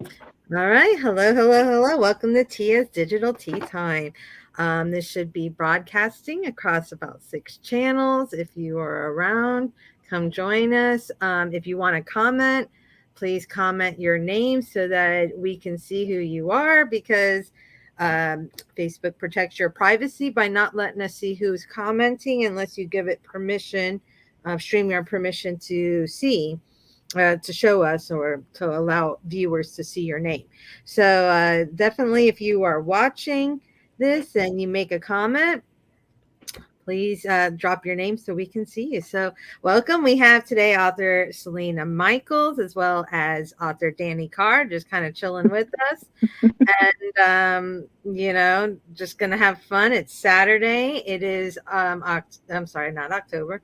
All right. Hello, hello, hello. Welcome to Tia's Digital Tea Time. This should be broadcasting across about 6 channels. If you are around, come join us. If you want to comment, please comment your name so that we can see who you are because Facebook protects your privacy by not letting us see who's commenting unless you give it permission, StreamYard permission to see to show us or to allow viewers to see your name. So definitely, if you are watching this and you make a comment, please drop your name so we can see you. So welcome. We have today author Selena Michaels as well as author Danny Carr, just kind of chilling with us. And just gonna have fun. It's Saturday. It is I'm sorry, not October.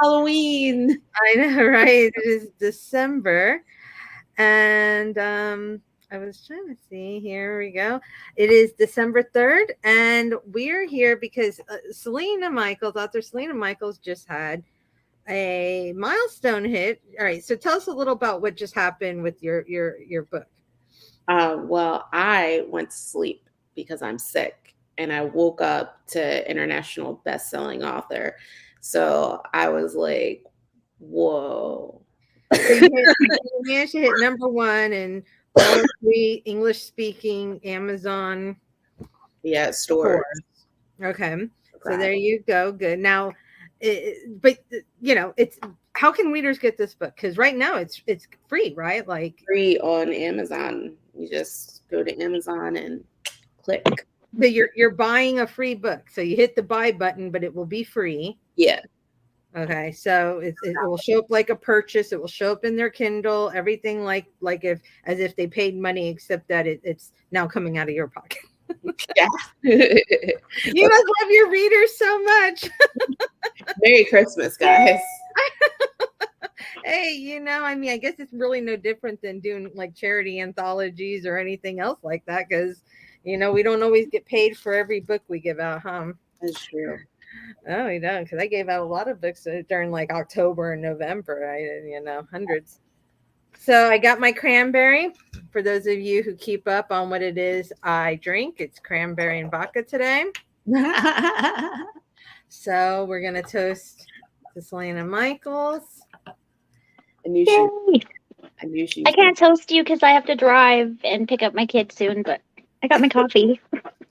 Halloween. I know, right? It is December. And I was trying to see. Here we go. It is December 3rd. And we're here because Selena Michaels, author Selena Michaels, just had a milestone hit. All right. So tell us a little about what just happened with your book. Well, I went to sleep because I'm sick, and I woke up to international best-selling author. So I was like, "Whoa!" So you managed to hit number one in all 3 English speaking Amazon Yeah, stores. stores. Okay. So there you go. Good. Now, but it's how can readers get this book? Because right now it's free, right? Like, Free on Amazon. You just go to Amazon and click. so you're buying a free book. So you hit the buy button, but it will be free. Yeah. Okay. So it will show up like a purchase. It will show up in their Kindle. Everything like if as if they paid money, except that it's now coming out of your pocket. Yeah. You must love your readers so much. Merry Christmas, guys. Hey, I mean, I guess it's really no different than doing like charity anthologies or anything else like that because, we don't always get paid for every book we give out, huh? That's true. Oh, we don't, because I gave out a lot of books during like October and November. Hundreds. So I got my cranberry. For those of you who keep up on what it is I drink, it's cranberry and vodka today. So we're gonna toast to Selena Michaels. I knew she. I knew she. I can't toast you because I have to drive and pick up my kids soon, but I got my coffee.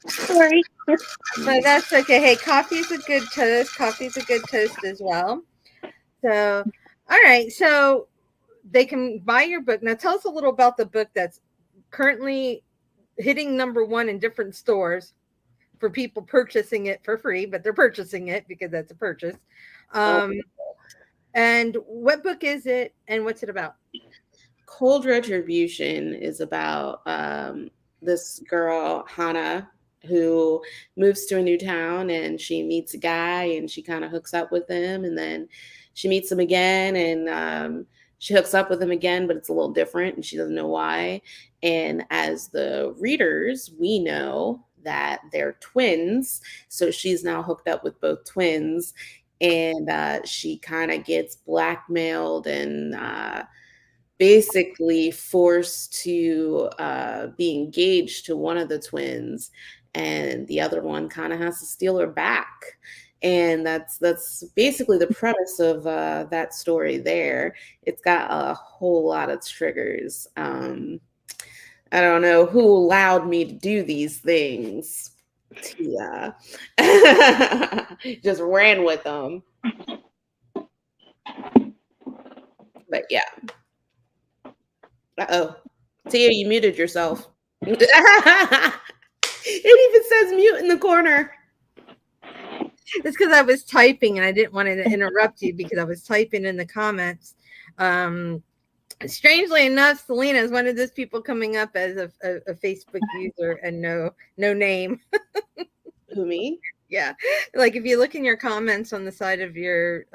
Sorry. So that's okay. Hey, coffee's a good toast. Coffee's a good toast as well. So, all right. So they can buy your book. Now tell us a little about the book that's currently hitting number one in different stores for people purchasing it for free, but they're purchasing it because that's a purchase. And what book is it and what's it about? Cold Retribution is about this girl, Hannah, who moves to a new town and she meets a guy and she kind of hooks up with him. And then she meets him again and she hooks up with him again, but it's a little different and she doesn't know why. And as the readers, we know that they're twins. So she's now hooked up with both twins. And she kind of gets blackmailed and basically forced to be engaged to one of the twins, and the other one kind of has to steal her back. And that's basically the premise of that story there. It's got a whole lot of triggers. I don't know who allowed me to do these things. Tia just ran with them. But yeah. Uh-oh. Tia, you muted yourself. It even says mute in the corner. It's because I was typing and I didn't want to interrupt you because I was typing in the comments. Strangely enough, Selena is one of those people coming up as a Facebook user and no name. Who, me? Yeah. Like if you look in your comments on the side of your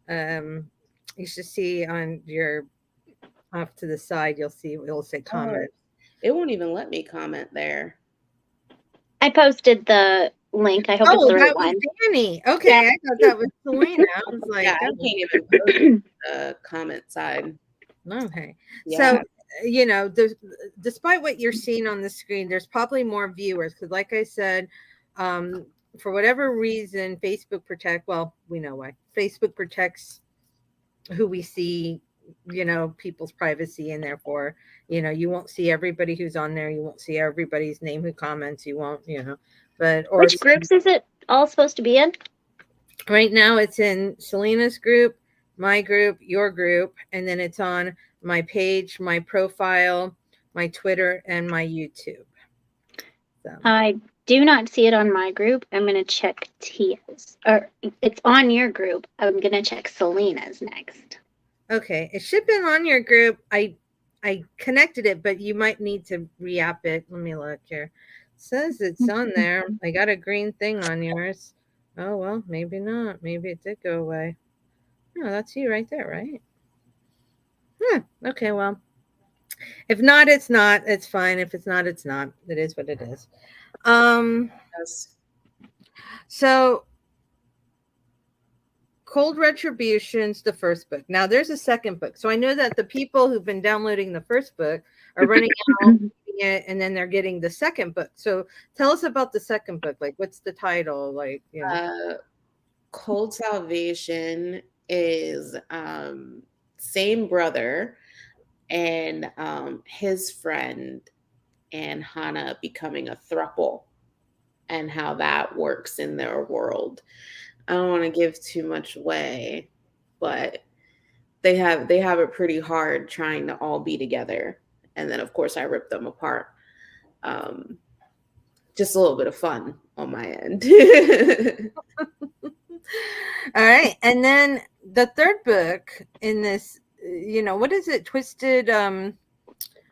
you should see on your off to the side, you'll see it'll say comment. It won't even let me comment there. I posted the link. I hope it's the right that was one. Danny. Okay, yeah. I thought that was Selena. I was like, yeah, I can't even post the comment side. Okay. So, Yeah. despite what you're seeing on the screen, there's probably more viewers because, like I said, um, for whatever reason, well, we know why. Facebook protects who we see, people's privacy, and therefore, you won't see everybody who's on there. You won't see everybody's name who comments. You won't, but, or Which groups is it all supposed to be in? right now it's in Selena's group, my group, your group, and then it's on my page, my profile, my Twitter, and my YouTube. So, I do not see it on my group. I'm gonna check Tia's, or it's on your group. I'm gonna check Selena's next. okay, it should have been on your group. I connected it, but you might need to re-app it. Let me look here. It says it's on there. I got a green thing on yours. Oh well, maybe not. Maybe it did go away. No, that's you right there, right? Yeah. Okay, well, if not, it's not. It's fine. If it's not, it's not. It is what it is. Um. Yes. So, Cold Retribution's the first book. Now, there's a second book. So I know that the people who've been downloading the first book are running out, reading it, and then they're getting the second book. So tell us about the second book. Like, what's the title? Uh, Cold Salvation is same brother and his friend and Hana becoming a throuple and how that works in their world. I don't want to give too much away, but they have it pretty hard trying to all be together. And then of course I rip them apart. Um, just a little bit of fun on my end. All right. And then the third book in this, what is it?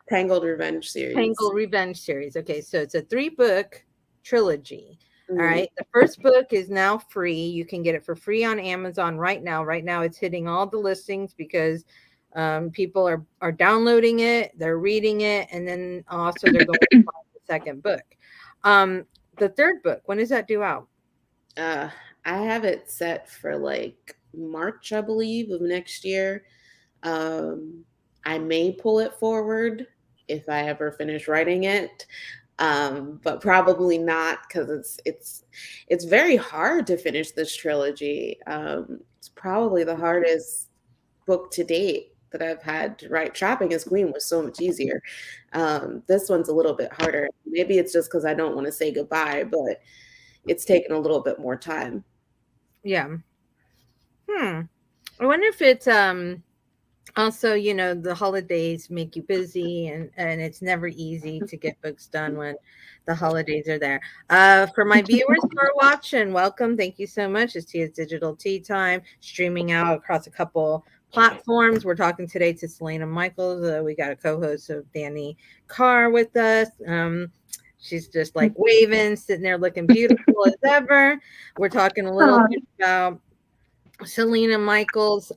Tangled Revenge series. Tangled Revenge series. Okay, so it's a 3-book trilogy. All Mhm. right. The first book is now free. You can get it for free on Amazon right now. Right now, it's hitting all the listings because people are downloading it, they're reading it, and then also they're going to buy the second book. The third book, when does that due out? Uh, I have it set for like March, I believe, of next year. Um, I may pull it forward if I ever finish writing it, but probably not because it's very hard to finish this trilogy. It's probably the hardest book to date that I've had to write. Shopping as Queen was so much easier. This one's a little bit harder. Maybe it's just because I don't want to say goodbye, but it's taken a little bit more time. Yeah. I wonder if it's also, the holidays make you busy, and it's never easy to get books done when the holidays are there. For my viewers who are watching, welcome. Thank you so much. It's Tia's Digital Tea Time, streaming out across a couple platforms. We're talking today to Selena Michaels. We got a co-host of Danny Carr with us. She's just like waving, sitting there looking beautiful as ever. We're talking a little bit about Selena Michaels'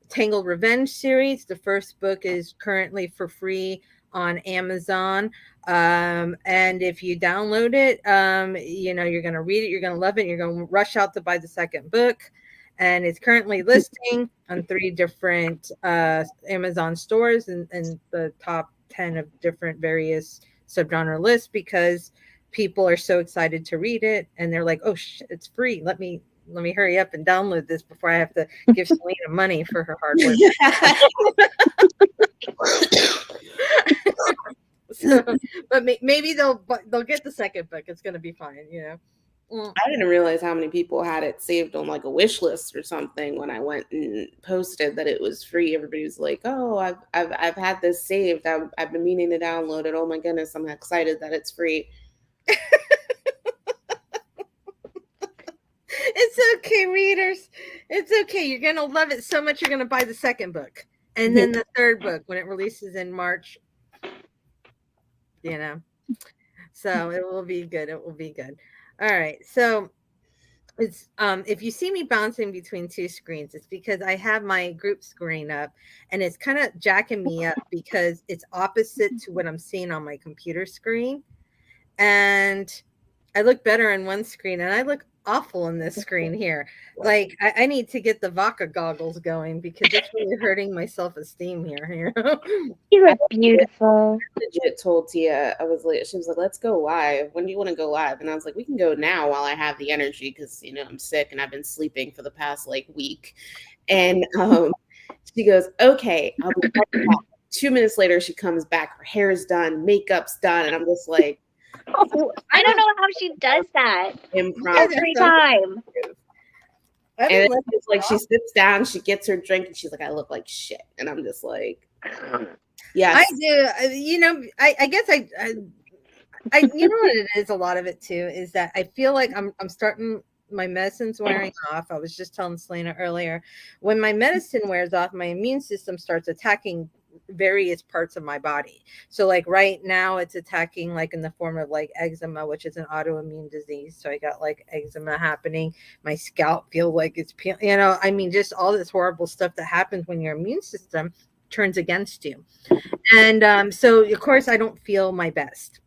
Tangled Revenge series. The first book is currently for free on Amazon. And if you download it, you're going to read it, you're going to love it, you're going to rush out to buy the second book. And it's currently listing on 3 different Amazon stores and the top 10 of different various subgenre lists because people are so excited to read it and they're like, oh, it's free. Let me hurry up and download this before I have to give Selena money for her hard work. So, but maybe they'll get the second book. It's going to be fine, I didn't realize how many people had it saved on like a wish list or something when I went and posted that it was free. Everybody was like, "Oh, I've had this saved. I've been meaning to download it. Oh my goodness, I'm excited that it's free." It's okay, readers. It's okay. You're going to love it so much you're going to buy the second book. And then the third book when it releases in March, you know. So it will be good. It will be good. All right. So it's if you see me bouncing between 2 screens, it's because I have my group screen up and it's kind of jacking me up because it's opposite to what I'm seeing on my computer screen. And I look better on one screen and I look awful in this screen here. Like I need to get the vodka goggles going because it's really hurting my self-esteem here. You I are beautiful. legit told Tia, I was like, she was like, let's go live. When do you want to go live? And I was like, we can go now while I have the energy because, I'm sick and I've been sleeping for the past like week. And she goes, okay, I'll be right back. 2 minutes later, she comes back. Her hair's done, makeup's done. And I'm just like, Oh, I don't know how she does that impromptu. every time. And it's like she sits down, she gets her drink, and she's like, I look like shit. And I'm just like, yes. I do. I guess you know what it is. A lot of it too is that I feel like I'm starting. My medicine's wearing off. I was just telling Selena earlier, when my medicine wears off, my immune system starts attacking various parts of my body. So like right now it's attacking like in the form of like eczema, which is an autoimmune disease. So I got like eczema happening. My scalp feels like it's I mean, just all this horrible stuff that happens when your immune system turns against you. And so of course I don't feel my best.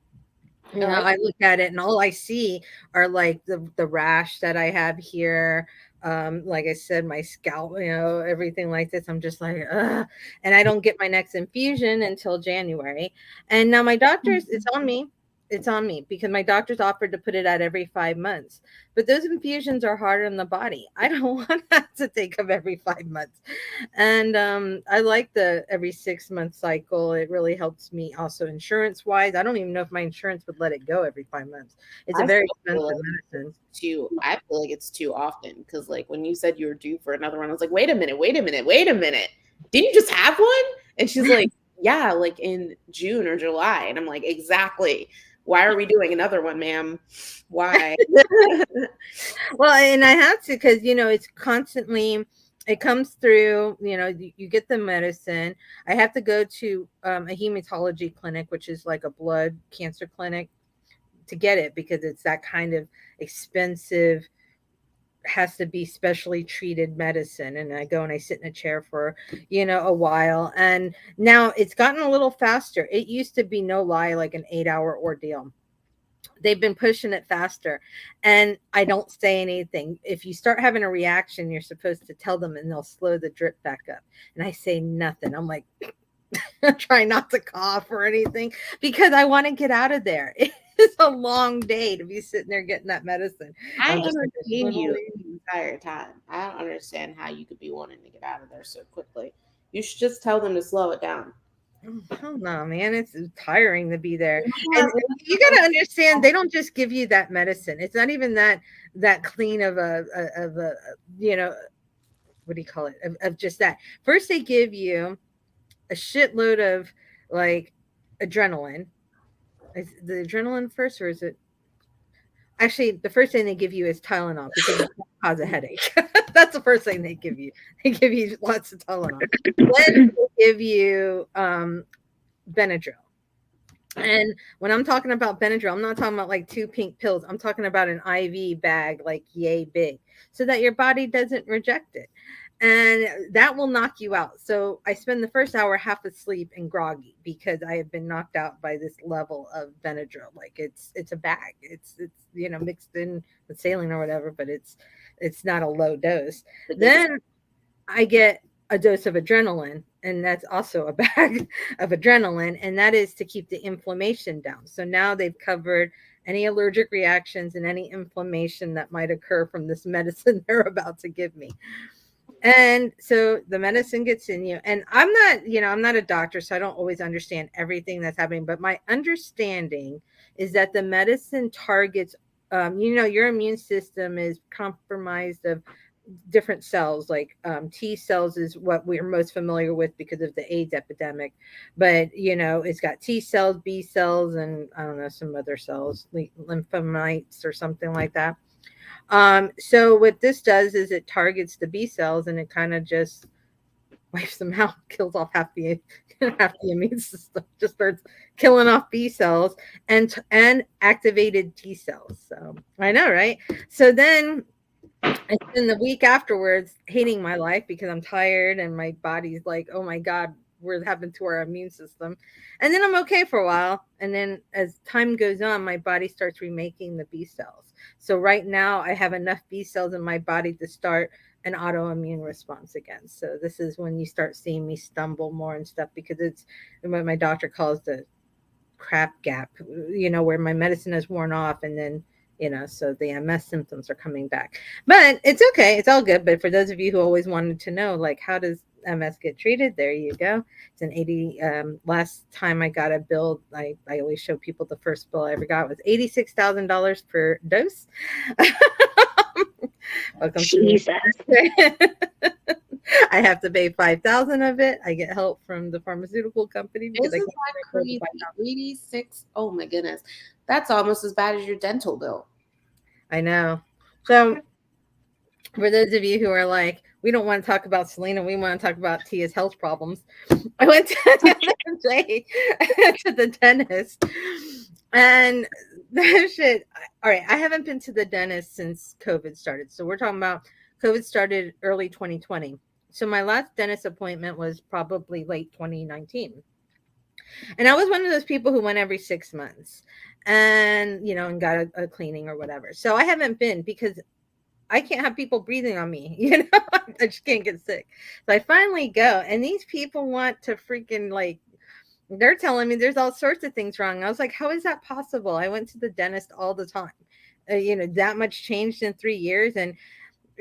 I look at it and all I see are like the rash that I have here. Like I said, my scalp, everything like this. I'm just like, ugh. And I don't get my next infusion until January. And now my doctors, it's on me. It's on me because my doctors offered to put it at every 5 months. But those infusions are harder on the body. I don't want to take them every 5 months. And I like the every 6 month cycle. It really helps me also insurance wise. I don't even know if my insurance would let it go every 5 months. It's a very expensive medicine. I feel like it's too often because, like, when you said you were due for another one, I was like, wait a minute. Didn't you just have one? And she's like, yeah, like in June or July. And I'm like, exactly. Why are we doing another one, ma'am? Why? Well, and I have to because it's constantly. It comes through. You get the medicine. I have to go to a hematology clinic, which is like a blood cancer clinic, to get it because it's that kind of expensive, has to be specially treated medicine. And I go and I sit in a chair for a while, and now it's gotten a little faster. It used to be, no lie, like an 8-hour ordeal. They've been pushing it faster, and I don't say anything. If you start having a reaction, you're supposed to tell them and they'll slow the drip back up, and I say nothing. I'm like trying not to cough or anything because I want to get out of there. It's a long day to be sitting there getting that medicine. I I'm just entertain you the entire time. I don't understand how you could be wanting to get out of there so quickly. You should just tell them to slow it down. Oh no, man, it's tiring to be there. And you got to understand, they don't just give you that medicine. It's not even that clean of a what do you call it? Of just that. First, they give you a shitload of like adrenaline. Is the adrenaline first, or is it? Actually, the first thing they give you is Tylenol because it can cause a headache. That's the first thing they give you. They give you lots of Tylenol. Then they give you Benadryl. And when I'm talking about Benadryl, I'm not talking about like 2 pink pills. I'm talking about an IV bag, like yay big, so that your body doesn't reject it. And that will knock you out. So I spend the first hour half asleep and groggy because I have been knocked out by this level of Benadryl. Like it's a bag. It's mixed in with saline or whatever, but it's not a low dose. Then I get a dose of adrenaline, and that's also a bag of adrenaline, and that is to keep the inflammation down. So now they've covered any allergic reactions and any inflammation that might occur from this medicine they're about to give me. And so the medicine gets in you, and I'm not a doctor, so I don't always understand everything that's happening, but my understanding is that the medicine targets your immune system is compromised of different cells, like T cells is what we're most familiar with because of the AIDS epidemic. But it's got T cells, B cells, and I don't know, some other cells, lymphomites or something like that. So what this does is it targets the B cells, and it kind of just wipes them out, kills off half the immune system, just starts killing off B cells and activated T cells. So I know, right? So then I spend the week afterwards hating my life because I'm tired and my body's like, oh my God, we're having to our immune system. And then I'm okay for a while. And then as time goes on, my body starts remaking the B cells. So right now I have enough B cells in my body to start an autoimmune response again. So this is when you start seeing me stumble more and stuff, because it's what my doctor calls the crap gap, where my medicine has worn off, and then so the MS symptoms are coming back. But it's okay, it's all good. But for those of you who always wanted to know, like, how does MS get treated, there you go. It's an 80. Last time I got a bill, I always show people the first bill I ever got was $86,000 per dose. Welcome Jesus. to I have to pay 5,000 of it. I get help from the pharmaceutical company because Isn't I that can't crazy? 86. Oh my goodness. That's almost as bad as your dental bill. I know. So for those of you who are like, we don't want to talk about Selena, we want to talk about Tia's health problems. I went to the other day to the dentist, and that shit. All right, I haven't been to the dentist since COVID started. So we're talking about COVID started early 2020. So my last dentist appointment was probably late 2019. And I was one of those people who went every 6 months and, and got a cleaning or whatever. So I haven't been because I can't have people breathing on me. I just can't get sick. So I finally go, and these people want to freaking, like, they're telling me there's all sorts of things wrong. I was like, how is that possible? I went to the dentist all the time. That much changed in 3 years. And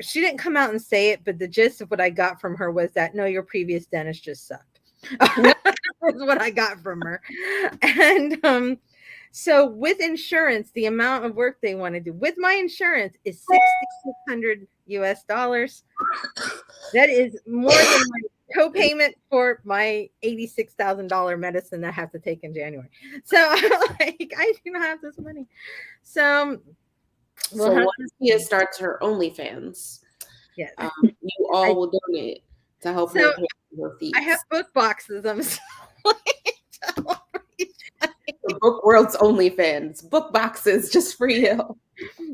she didn't come out and say it, but the gist of what I got from her was that, no, your previous dentist just sucked. That's what I got from her. And so with insurance, the amount of work they want to do with my insurance is $6,600 US. That is more than my co-payment for my $86,000 medicine that I have to take in January. So like, I do not have this money. So once Tia starts her OnlyFans, yes, you all will donate to help her pay for her fees. I have book boxes. I'm the book world's OnlyFans. Book boxes just for you.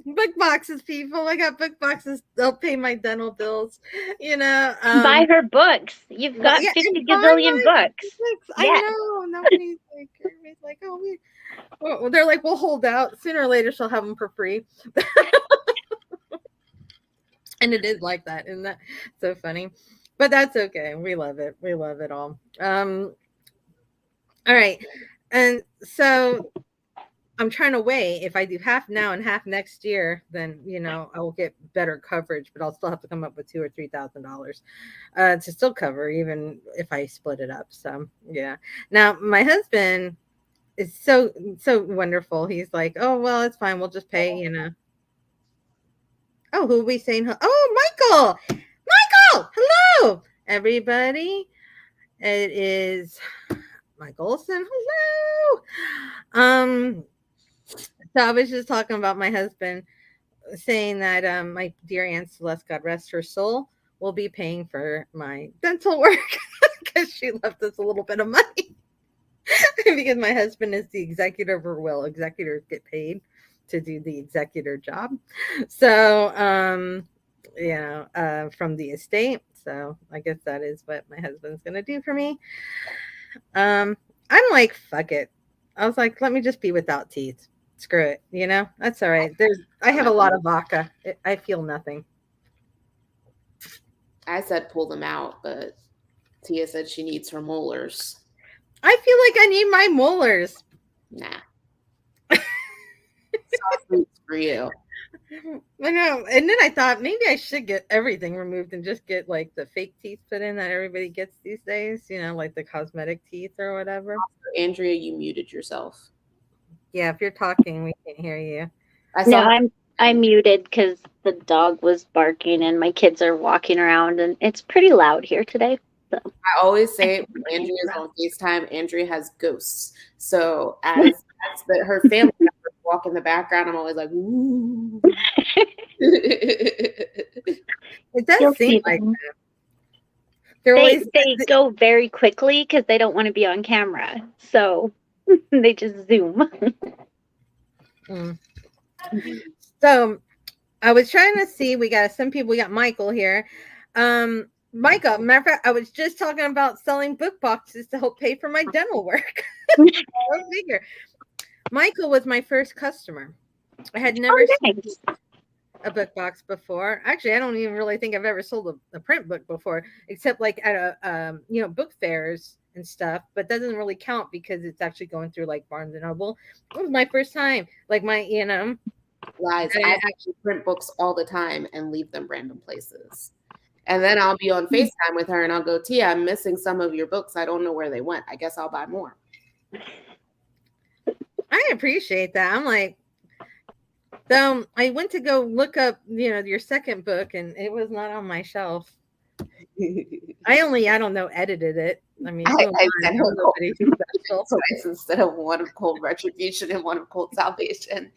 Book boxes, people. I got book boxes. They'll pay my dental bills. Buy her books. You've got 50 gazillion books. I know. Nobody's like, oh, well, they're like, we'll hold out. Sooner or later, she'll have them for free. And it is like that. Isn't that so funny? But that's okay. We love it. We love it all. All right. And so I'm trying to weigh, if I do half now and half next year, then I will get better coverage, but I'll still have to come up with $2,000 or $3,000 to still cover, even if I split it up. So yeah. Now my husband is so wonderful. He's like, oh well, it's fine. We'll just pay. Oh, who are we saying? Oh, Michael! Michael! Hello, everybody. It is Michael Olson. Hello. So I was just talking about my husband, saying that my dear Aunt Celeste, God rest her soul, will be paying for my dental work because she left us a little bit of money. Because my husband is the executor of her will. Executors get paid to do the executor job. So, from the estate. So I guess that is what my husband's going to do for me. I'm like, fuck it. I was like, let me just be without teeth. Screw it. That's all right. I have a lot of vodka. I feel nothing. I said pull them out, but Tia said she needs her molars. I feel like I need my molars. Nah. Soft for you. I know. And then I thought maybe I should get everything removed and just get like the fake teeth put in that everybody gets these days, like the cosmetic teeth or whatever. Andrea, you muted yourself. Yeah, if you're talking, we can't hear you. I'm muted because the dog was barking and my kids are walking around and it's pretty loud here today. So. I always say when Andrea is on FaceTime, Andrea has ghosts. So as her family members walk in the background, I'm always like, ooh. It does seem like that. They go very quickly because they don't want to be on camera. So they just zoom. So I was trying to see, we got some people, we got Michael here. Micah, matter of fact, I was just talking about selling book boxes to help pay for my dental work. Go figure. Michael was my first customer. I had never Oh, sold nice. a book box before. Actually, I don't even really think I've ever sold a print book before, except like at a book fairs and stuff. But that doesn't really count because it's actually going through like Barnes and Noble. It was my first time. Like my Lies. I I, actually print books all the time and leave them random places. And then I'll be on FaceTime with her and I'll go, Tia, I'm missing some of your books. I don't know where they went. I guess I'll buy more. I appreciate that. I'm like, so I went to go look up, your second book, and it was not on my shelf. I don't know, edited it. I mean, who am I I? sent I'm her nobody special. twice instead of one of Cold Retribution and one of Cold Salvation.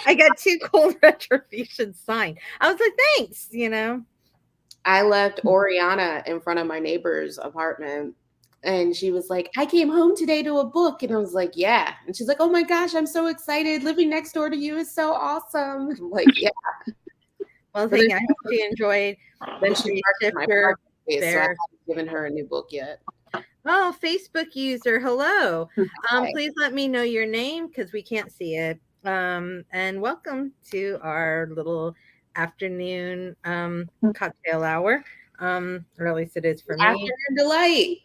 I got 2 Cold Retribution signed. I was like, thanks, I left Oriana in front of my neighbor's apartment. And she was like, I came home today to a book. And I was like, yeah. And she's like, oh my gosh, I'm so excited. Living next door to you is so awesome. I'm like, yeah. Well, thank you. I hope she enjoyed. Then she parked in my Shifter parking space, so I there. haven't given her a new book yet. Oh, Facebook user, hello. Hi. Please let me know your name because we can't see it. And welcome to our little afternoon cocktail hour. Or at least it is for me. Afternoon delight.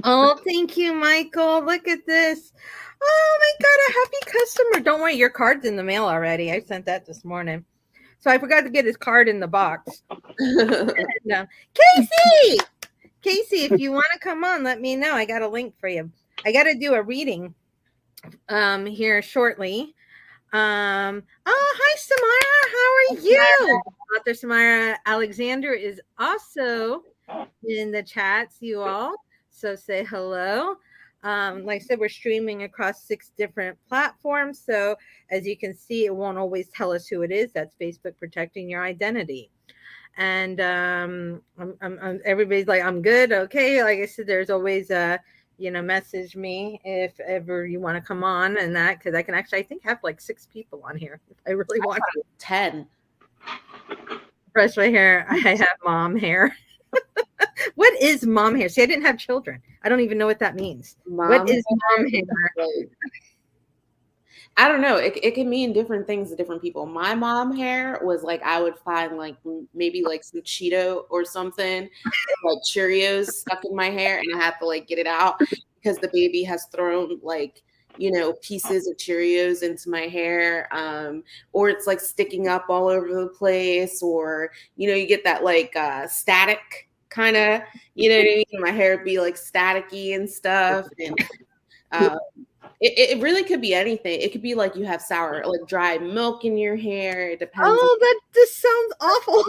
Oh, thank you, Michael. Look at this. Oh my God, a happy customer. Don't worry, your card's in the mail already. I sent that this morning. So I forgot to get his card in the box. And, Casey, if you want to come on, let me know. I got a link for you. I got to do a reading here shortly. Oh, hi, Samara. How are you? Author Samara Alexander is also in the chats, you all. So say hello. Like I said, we're streaming across 6 different platforms. So as you can see, it won't always tell us who it is. That's Facebook protecting your identity. And everybody's like, I'm good. Okay. Like I said, there's always message me if ever you want to come on and that, because I can actually, I think, have like 6 people on here if I really want to. 10. Brush my hair. I have mom hair. What is mom hair? See, I didn't have children. I don't even know what that means. What is mom hair? I don't know. It can mean different things to different people. My mom hair was like, I would find like maybe like some Cheeto or something, like Cheerios stuck in my hair, and I had to like get it out because the baby has thrown like, pieces of Cheerios into my hair, or it's like sticking up all over the place, or you get that like static kind of, my hair would be like staticky and stuff, and it really could be anything. It could be like you have sour, like dry milk in your hair. It depends. Oh, that just sounds awful.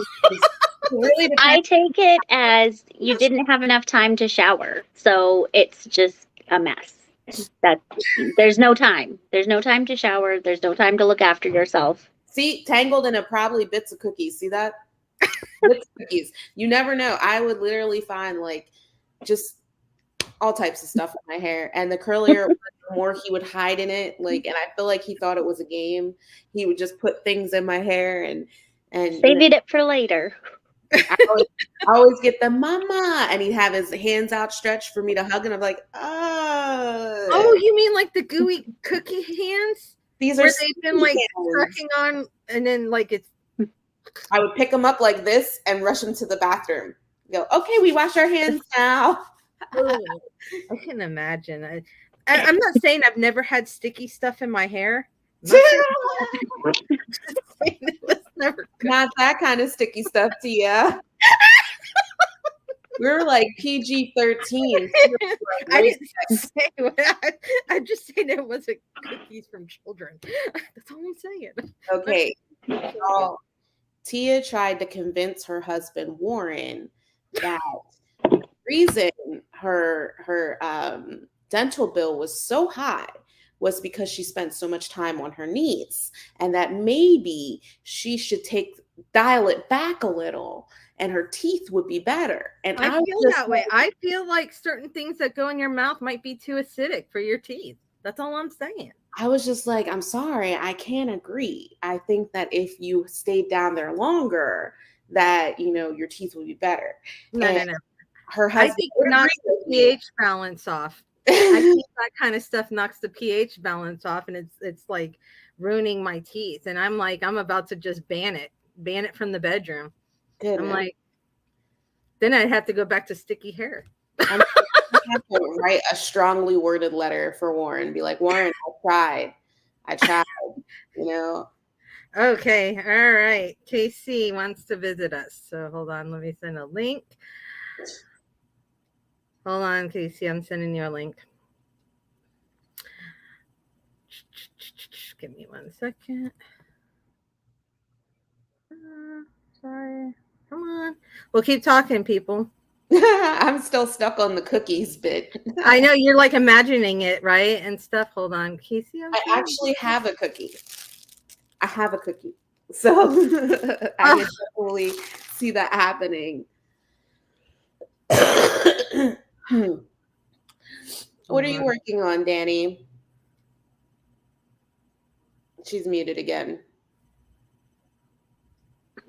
Really depends. I take it as you didn't have enough time to shower, so it's just a mess. That there's no time. There's no time to shower. There's no time to look after yourself. See, tangled in probably bits of cookies. See that? Bits of cookies. You never know. I would literally find like just all types of stuff in my hair, and the curlier the more he would hide in it, like, and I feel like he thought it was a game. He would just put things in my hair and Save it for later. I always get the mama, and he'd have his hands outstretched for me to hug, and I'm like, oh, you mean like the gooey cookie hands? These where are they've been like sucking on, and then like it's. I would pick them up like this and rush them to the bathroom. Go, okay, we wash our hands now. I can imagine. I'm not saying I've never had sticky stuff in my hair. Not that kind of sticky stuff, Tia. We were like PG-13. I didn't say what. I'm just saying it wasn't cookies from children. That's all I'm saying. Okay. So, Tia tried to convince her husband Warren that the reason her dental bill was so high was because she spent so much time on her knees, and that maybe she should dial it back a little and her teeth would be better. And I feel that way. I feel like certain things that go in your mouth might be too acidic for your teeth. That's all I'm saying. I was just like, I'm sorry, I can't agree. I think that if you stayed down there longer, that, your teeth would be better. No, And no, no. her I husband think would it agree knocks the with me. pH balance off. I think that kind of stuff knocks the pH balance off, and it's like ruining my teeth. And I'm like, I'm about to just ban it from the bedroom. I'm Goodness. like, then I'd have to go back to sticky hair. I'm gonna have to write a strongly worded letter for Warren. Be like, Warren, I tried, you know. Okay, all right. KC wants to visit us. So hold on, let me send a link. Hold on, KC, I'm sending you a link. Give me 1 second. Sorry. Come on. We'll keep talking, people. I'm still stuck on the cookies bit. I know you're like imagining it, right? And stuff. Hold on. Casey, I actually have a cookie. I have a cookie. So I can definitely see that happening. What are you working on, Danny? She's muted again.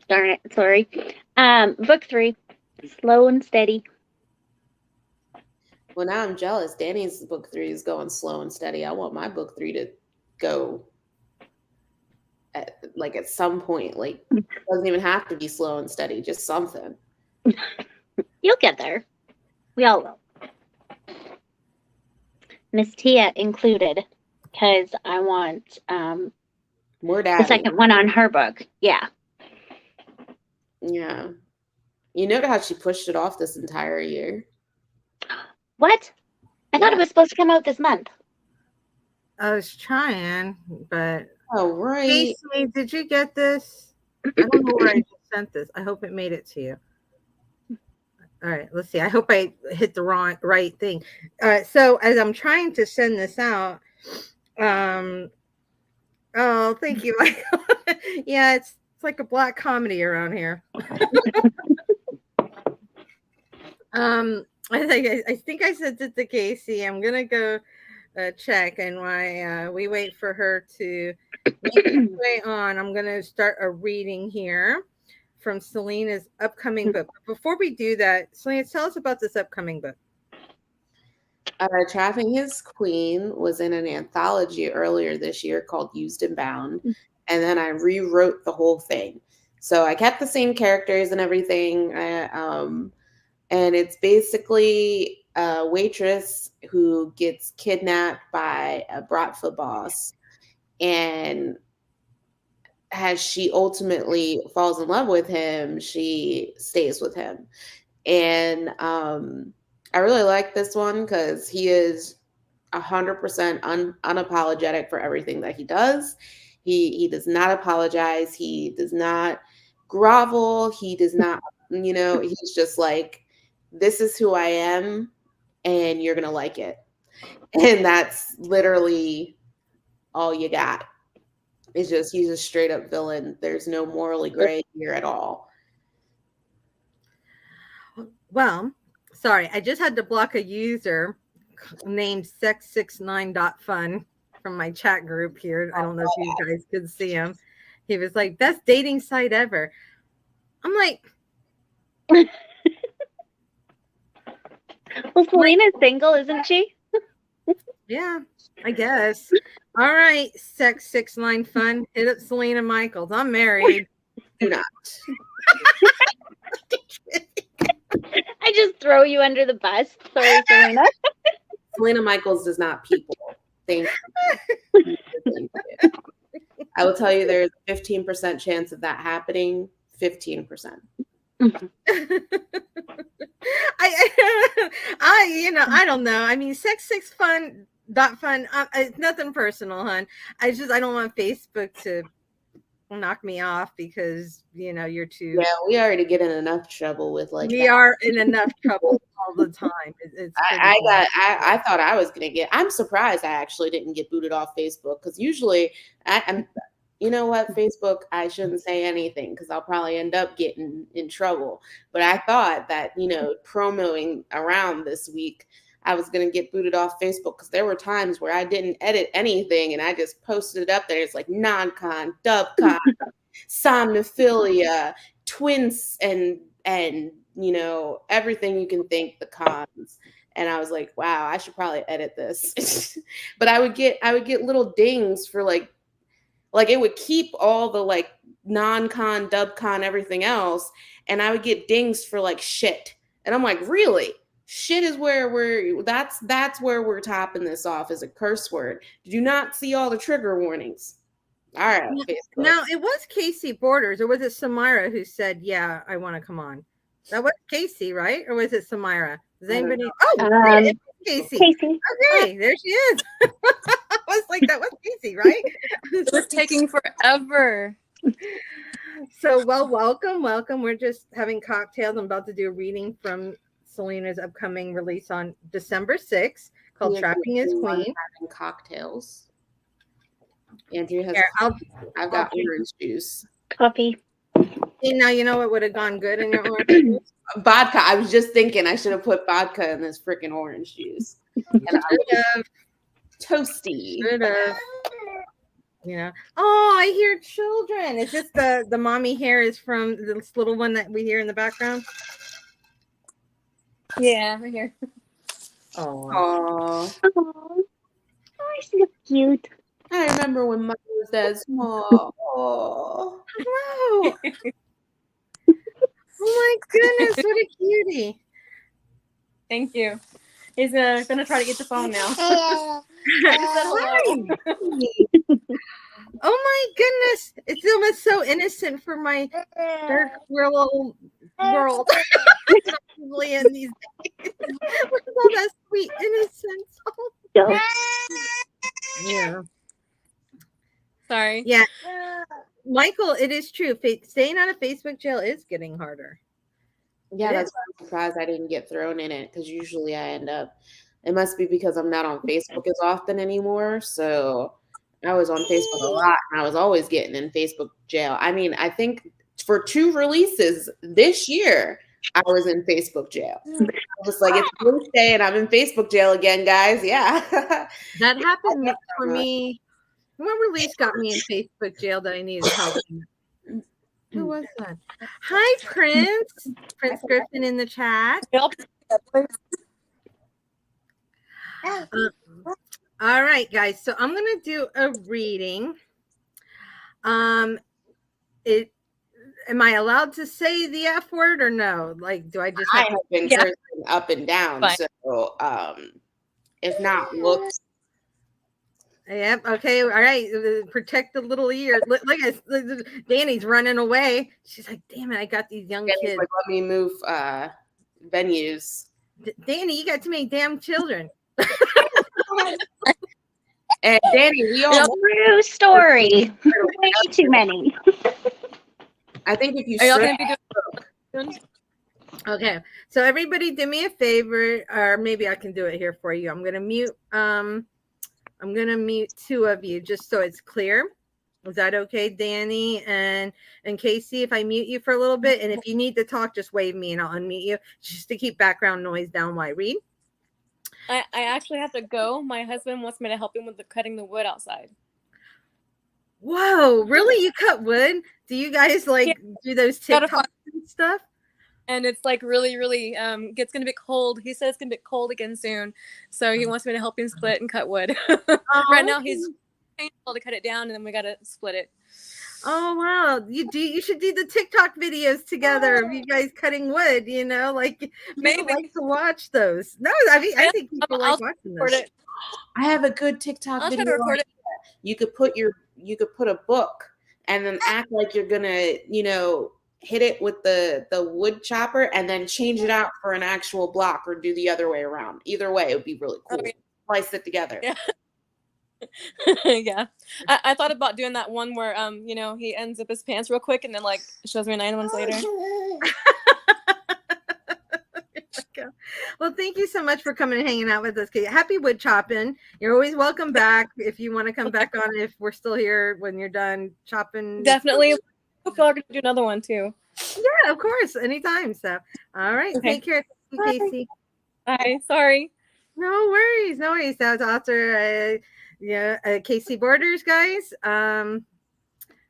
Darn it, sorry. Book 3, Slow and Steady. Well, now I'm jealous. Danny's book 3 is going slow and steady. I want my book 3 to go at some point. Like, it doesn't even have to be slow and steady, just something. You'll get there. We all will. Miss Tia included, because I want More the daddy. second one on her book. Yeah. Yeah. You know how she pushed it off this entire year? What? I thought it was supposed to come out this month. I was trying, but Oh, right. Casey, did you get this? I don't know where I just sent this. I hope it made it to you. All right, let's see. I hope I hit the right thing. So as I'm trying to send this out, oh, thank you, Michael. Yeah, it's like a black comedy around here. I think I sent it to Casey. I'm gonna go check, and while we wait for her to make her way on, I'm gonna start a reading here from Selena's upcoming book. But before we do that, Selena, tell us about this upcoming book. Trafficking His Queen was in an anthology earlier this year called Used and Bound, and then I rewrote the whole thing. So I kept the same characters and everything, and it's basically a waitress who gets kidnapped by a Bratva boss, and as she ultimately falls in love with him, she stays with him. And I really like this one because he is 100% unapologetic for everything that he does. He does not apologize. He does not grovel. He does not, he's just like, this is who I am, and you're going to like it. And that's literally all you got. It's just, he's a straight up villain. There's no morally gray here at all. Well, sorry, I just had to block a user named sex69.fun from my chat group here. I don't know if you guys could see him. He was like, best dating site ever. I'm like, well, Selena's single, isn't she? yeah, I guess. All right, sex69 fun. Hit up Selena Michaels. I'm married. Do not. I just throw you under the bus. Sorry, Selena. Selena Michaels does not people. Thank you. I will tell you there's a 15% chance of that happening. 15%. I don't know. I mean, sex6fun.fun. It's nothing personal, hon. I don't want Facebook to knock me off because you're too. Yeah, we already get in enough trouble with we are in enough trouble all the time. It's I thought I was gonna get. I'm surprised I actually didn't get booted off Facebook because usually I'm. You know what, Facebook, I shouldn't say anything because I'll probably end up getting in trouble. But I thought that, promoting around this week, I was going to get booted off Facebook because there were times where I didn't edit anything and I just posted it up there. It's like non-con, dub-con. somnophilia, twins, and everything you can think, the cons. And I was like, wow, I should probably edit this. But I would get little dings for like it would keep all the like non-con, dub-con, everything else, and I would get dings for like shit. And I'm like, really? Shit is where that's where we're topping this off as a curse word. Did you not see all the trigger warnings? All right, Facebook. Now, it was Casey Borders, or was it Samira who said, yeah, I want to come on? That was Casey, right? Or was it Samira? Does anybody? Oh, it was Casey. Casey. Okay, there she is. I was like, that was Casey, right? It was taking forever. So, well, welcome. We're just having cocktails. I'm about to do a reading from Selena's upcoming release on December 6th called Trapping as Queen. Having cocktails. Andrew has. Here, I've got orange juice. Coffee. Now you know what would have gone good in your orange juice? Vodka. I was just thinking I should have put vodka in this freaking orange juice. And I have toasty. Should have. Oh, I hear children. Is this the mommy hair is from this little one that we hear in the background? Yeah, right here. Oh, Oh, so cute. I remember when mine was that small. Oh, Hello. Oh my goodness, what a cutie. Thank you. He's gonna try to get the phone now. Hi. Oh my goodness. It's almost so innocent for my dark little world. Probably in these days. With all that sweet innocence. So, Yeah. Sorry. Yeah. Michael, it is true. Staying out of Facebook jail is getting harder. yeah, that's why I'm surprised I didn't get thrown in it, because usually I end up. It must be because I'm not on Facebook as often anymore. So I was on Facebook a lot, and I was always getting in Facebook jail. I mean, I think for 2 releases this year, I was in Facebook jail. I was just like, it's Wednesday and I'm in Facebook jail again, guys. Yeah. That happened for me. What release got me in Facebook jail that I needed help in? Who was that? Hi, Prince. Prince Griffin in the chat. All right, guys. So I'm going to do a reading. Am I allowed to say the F word or no? Like, do I just I have have been cursing up and down. Fine. So if not, looks. Yep. Okay. All right. Protect the little ear. Look, Danny's running away. She's like, "Damn it! I got these young kids." Like, let me move venues. Danny, you got too many damn children. And Danny, we all. true story. Way too many. I think if you. Are y'all gonna be doing? Okay. So everybody, do me a favor, or maybe I can do it here for you. I'm gonna mute. I'm gonna mute 2 of you just so it's clear. Is that okay, Danny and Casey? If I mute you for a little bit, and if you need to talk, just wave me and I'll unmute you, just to keep background noise down while I read. I actually have to go. My husband wants me to help him with cutting the wood outside. Whoa, really? You cut wood? Do you guys do those TikToks and stuff? And it's like really, really it's gonna be cold. He said it's gonna be cold again soon. So he wants me to help him split and cut wood. Right now he's able to cut it down and then we gotta split it. Oh wow. You should do the TikTok videos together of you guys cutting wood, like Maybe. people like to watch those. No, I mean I think people like watching those. I have a good TikTok I'll video. try to record it. You could put a book and then act like you're gonna, hit it with the wood chopper and then change it out for an actual block, or do the other way around. Either way, it would be really cool. Oh, yeah. Slice it together. Yeah. Yeah. I thought about doing that one where he ends up his pants real quick and then shows me 9 months later. Well, thank you so much for coming and hanging out with us. Happy wood chopping. You're always welcome back if you want to come back on, if we're still here when you're done chopping. Definitely. I feel like we're gonna do another one too. Yeah, of course, anytime. So, all right, Okay. take care, Casey. Bye. Sorry. No worries. That was author, Casey Borders, guys.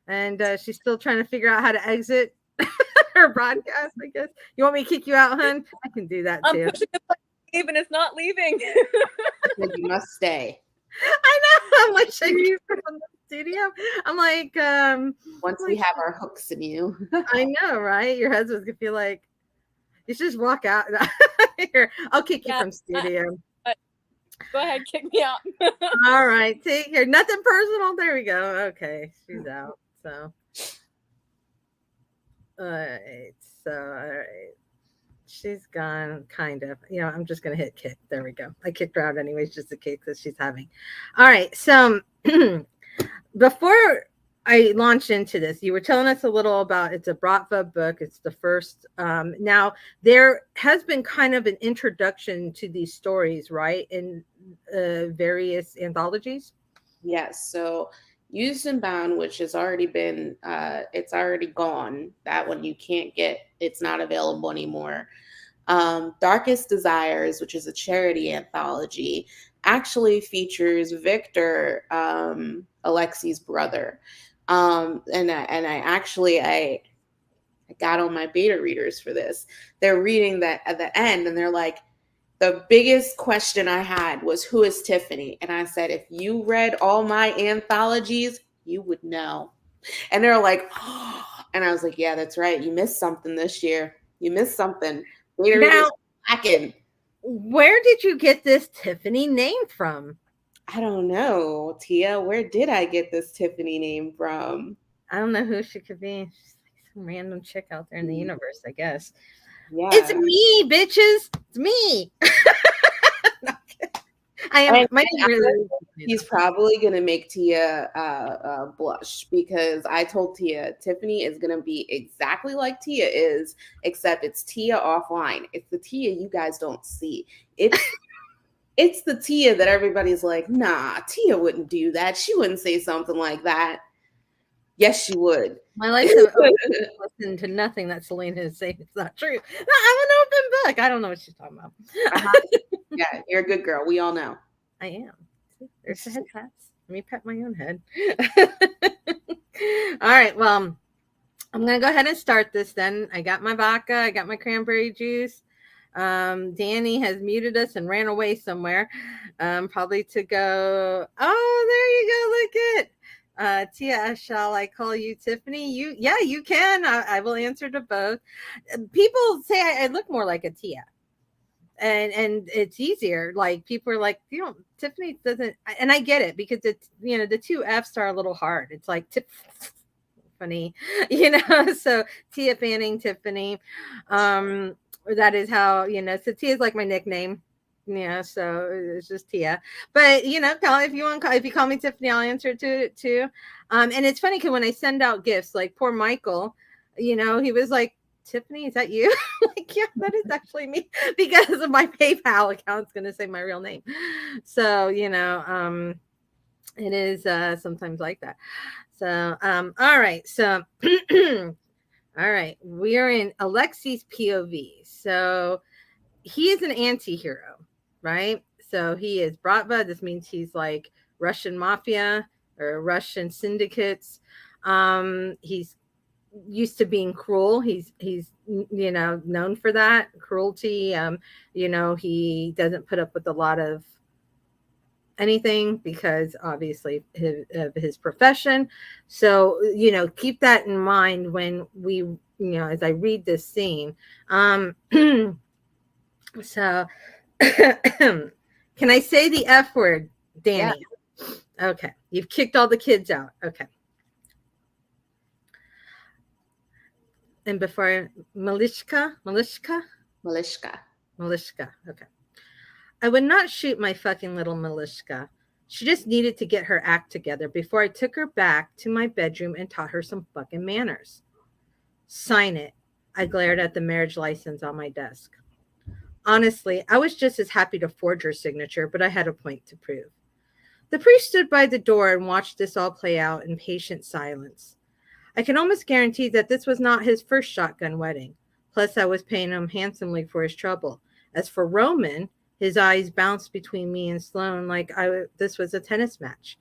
and she's still trying to figure out how to exit her broadcast. I guess you want me to kick you out, hun? I can do that I'm too. pushing the button to leave and it's not leaving. I said you must stay. I know. I'm like shaking from the studio. I'm like, Once we have our hooks in you. I know, right? Your husband's gonna feel like you should just walk out. Here, I'll kick you from studio. Go ahead, kick me out. All right, take care. Nothing personal. There we go. Okay, she's out. So, all right. So, all right. She's gone, kind of. I'm just gonna hit kick. There we go. I kicked her out anyways, just in case because she's having. All right. So, before I launch into this, you were telling us a little about it's a Bratva book. It's the first. Now there has been kind of an introduction to these stories, right, in various anthologies. Yes. So Used and Bound, which has already been, it's already gone. That one you can't get. It's not available anymore. Darkest Desires, which is a charity anthology, actually features Victor, Alexi's brother. And I got on my beta readers for this. They're reading that at the end and they're like, the biggest question I had was, who is Tiffany? And I said, if you read all my anthologies, you would know. And they're like, oh. And I was like, yeah, that's right. You missed something this year. You missed something. Beta readers lacking. Where did you get this Tiffany name from? I don't know, Tia. Where did I get this Tiffany name from? I don't know who she could be. She's like some random chick out there in the universe, I guess. Yeah. It's me, bitches. It's me. I am. He's probably gonna make Tia blush because I told Tia Tiffany is gonna be exactly like Tia is, except it's Tia offline. It's the Tia you guys don't see. It's the Tia that everybody's like, nah, Tia wouldn't do that. She wouldn't say something like that. Yes, she would. My life has listened to nothing that Selena is saying. It's not true. No, I'm an open book. I don't know what she's talking about. Yeah, you're a good girl. We all know. I am. There's the head pats. Let me pat my own head. All right. Well, I'm going to go ahead and start this then. I got my vodka. I got my cranberry juice. Danny has muted us and ran away somewhere. Probably to go. Oh, there you go. Look at Tia, shall I call you Tiffany? You can. I will answer to both. People say I look more like a Tia, and it's easier. Like people are like, Tiffany doesn't, and I get it because it's the two F's are a little hard. It's like Tiffany, So Tia Fanning, Tiffany. That is how So Tia is like my nickname. Yeah, so it's just Tia. But if you call me Tiffany, I'll answer to it too. And it's funny because when I send out gifts, like poor Michael, he was like, Tiffany, is that you? Like, yeah, that is actually me because of my PayPal account's gonna say my real name. So, it is sometimes like that. So all right. So all right, we are in Alexi's POV. So he is an anti-hero, right? So he is Bratva. This means he's like Russian mafia or Russian syndicates. He's used to being cruel. He's known for that cruelty. He doesn't put up with a lot of anything because obviously of his profession. So keep that in mind when we as I read this scene. So can I say the F word, Danny? Yeah. Okay. You've kicked all the kids out. Okay. And before Malishka. Okay. I would not shoot my fucking little Malishka. She just needed to get her act together before I took her back to my bedroom and taught her some fucking manners. Sign it. I glared at the marriage license on my desk. Honestly, I was just as happy to forge her signature, but I had a point to prove. The priest stood by the door and watched this all play out in patient silence. I can almost guarantee that this was not his first shotgun wedding. Plus, I was paying him handsomely for his trouble. As for Roman, his eyes bounced between me and Sloane like this was a tennis match.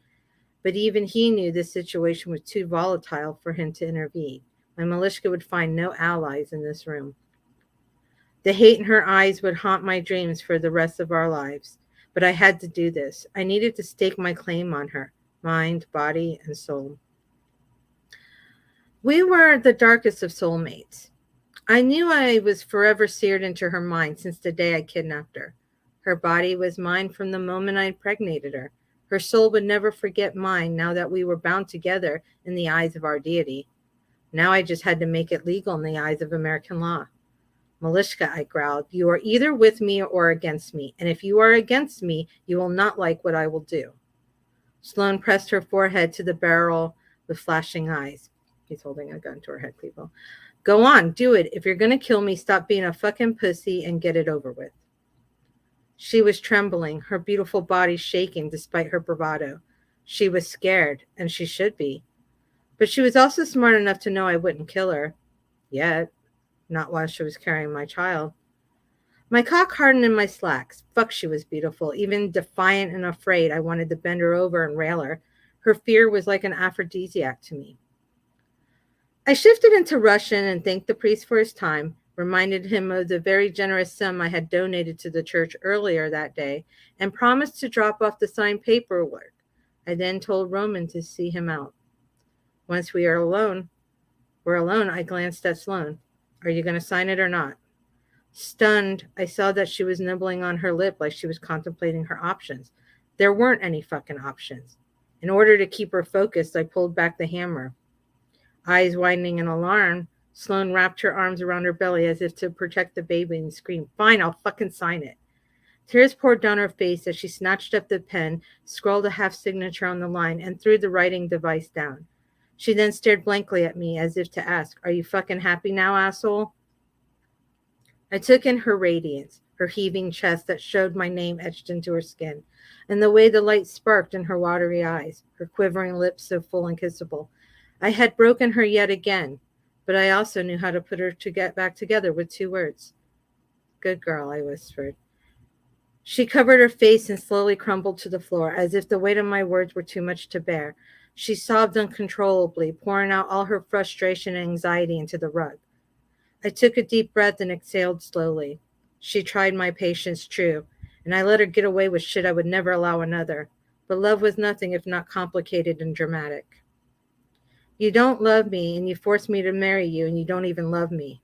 But even he knew this situation was too volatile for him to intervene. My Malishka would find no allies in this room. The hate in her eyes would haunt my dreams for the rest of our lives. But I had to do this. I needed to stake my claim on her, mind, body, and soul. We were the darkest of soulmates. I knew I was forever seared into her mind since the day I kidnapped her. Her body was mine from the moment I impregnated her. Her soul would never forget mine now that we were bound together in the eyes of our deity. Now I just had to make it legal in the eyes of American law. Malishka, I growled, you are either with me or against me, and if you are against me, you will not like what I will do. Sloane pressed her forehead to the barrel with flashing eyes. He's holding a gun to her head, people. Go on, do it. If you're going to kill me, stop being a fucking pussy and get it over with. She was trembling, her beautiful body shaking despite her bravado. She was scared, and she should be. But she was also smart enough to know I wouldn't kill her. Yet. Not while she was carrying my child. My cock hardened in my slacks. Fuck, she was beautiful. Even defiant and afraid, I wanted to bend her over and rail her. Her fear was like an aphrodisiac to me. I shifted into Russian and thanked the priest for his time, reminded him of the very generous sum I had donated to the church earlier that day, and promised to drop off the signed paperwork. I then told Roman to see him out. Once we're alone, I glanced at Sloane. Are you going to sign it or not? Stunned, I saw that she was nibbling on her lip like she was contemplating her options. There weren't any fucking options. In order to keep her focused, I pulled back the hammer. Eyes widening in alarm, Sloane wrapped her arms around her belly as if to protect the baby and screamed, Fine, I'll fucking sign it. Tears poured down her face as she snatched up the pen, scrawled a half signature on the line, and threw the writing device down. She then stared blankly at me as if to ask, Are you fucking happy now, asshole? I took in her radiance, her heaving chest that showed my name etched into her skin, and the way the light sparked in her watery eyes, her quivering lips so full and kissable. I had broken her yet again, but I also knew how to put her to get back together with 2 words. Good girl, I whispered. She covered her face and slowly crumbled to the floor, as if the weight of my words were too much to bear. She sobbed uncontrollably, pouring out all her frustration and anxiety into the rug. I took a deep breath and exhaled slowly. She tried my patience true, and I let her get away with shit I would never allow another. But love was nothing if not complicated and dramatic. You don't love me, and you forced me to marry you, and you don't even love me.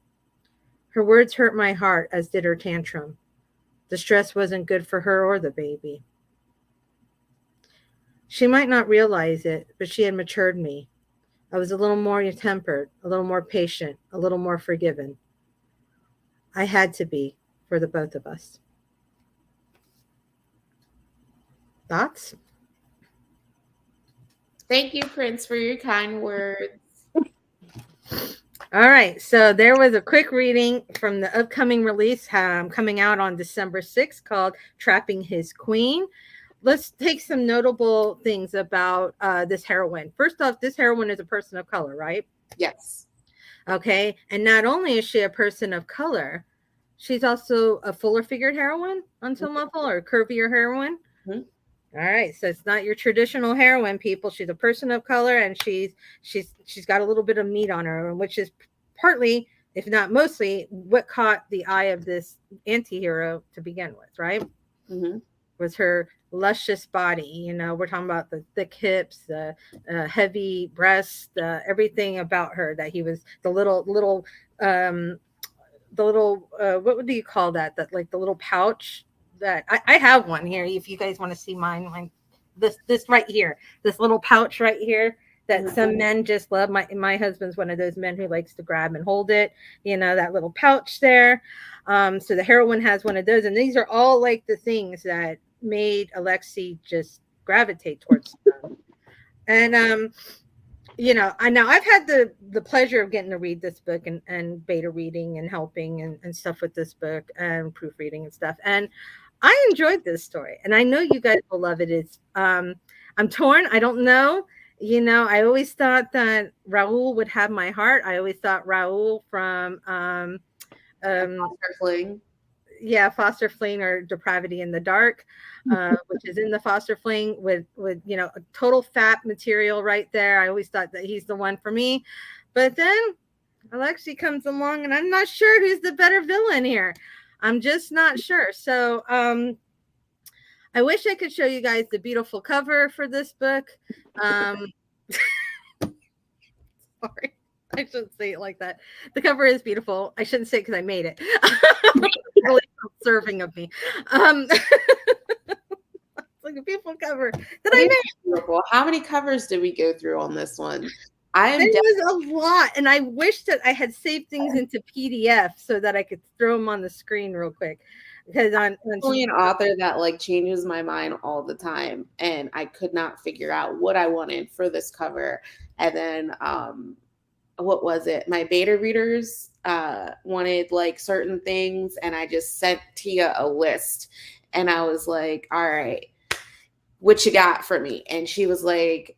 Her words hurt my heart, as did her tantrum. The stress wasn't good for her or the baby. She might not realize it, but she had matured me. I was a little more tempered, a little more patient, a little more forgiving. I had to be for the both of us. Thoughts? Thank you, Prince, for your kind words. All right, so there was a quick reading from the upcoming release coming out on December 6th called Trapping His Queen. Let's take some notable things about this heroine. First off, this heroine is a person of color, right? Yes. Okay, and not only is she a person of color, she's also a fuller figured heroine on some level, or a curvier heroine. Mm-hmm. All right, so it's not your traditional heroine, people. She's a person of color, and she's got a little bit of meat on her, which is partly, if not mostly, what caught the eye of this anti-hero to begin with, right? Mm-hmm. Was her luscious body. You know, we're talking about the thick hips, the heavy breasts, everything about her. That he was the little what do you call that? That like the little pouch that I have one here. If you guys want to see mine, this right here, this little pouch right here that some men just love. My husband's one of those men who likes to grab and hold it. You know, that little pouch there. So the heroine has one of those, and these are all like the things that made Alexei just gravitate towards them. And you know, I've had the pleasure of getting to read this book and beta reading and helping and stuff with this book and proofreading and stuff. And I enjoyed this story, and I know you guys will love it. It's I'm torn. I don't know. You know, I always thought that Raoul would have my heart. I always thought Raoul from Fling. Foster Fling or Depravity in the Dark, which is in the Foster Fling with a total fat material right there. I always thought that he's the one for me, but then Alexi comes along, and I'm not sure who's the better villain here. I'm just not sure. So I wish I could show you guys the beautiful cover for this book. Sorry, I shouldn't say it like that. The cover is beautiful. I shouldn't say it because I made it. Really serving of me. It's like a beautiful cover that I made. Beautiful. How many covers did we go through on this one? There was a lot, and I wish that I had saved things into PDF so that I could throw them on the screen real quick. Because I'm only an author that like changes my mind all the time, and I could not figure out what I wanted for this cover. And then what was it? My beta readers wanted like certain things, and I just sent Tia a list, and I was like, all right, what you got for me? And she was like,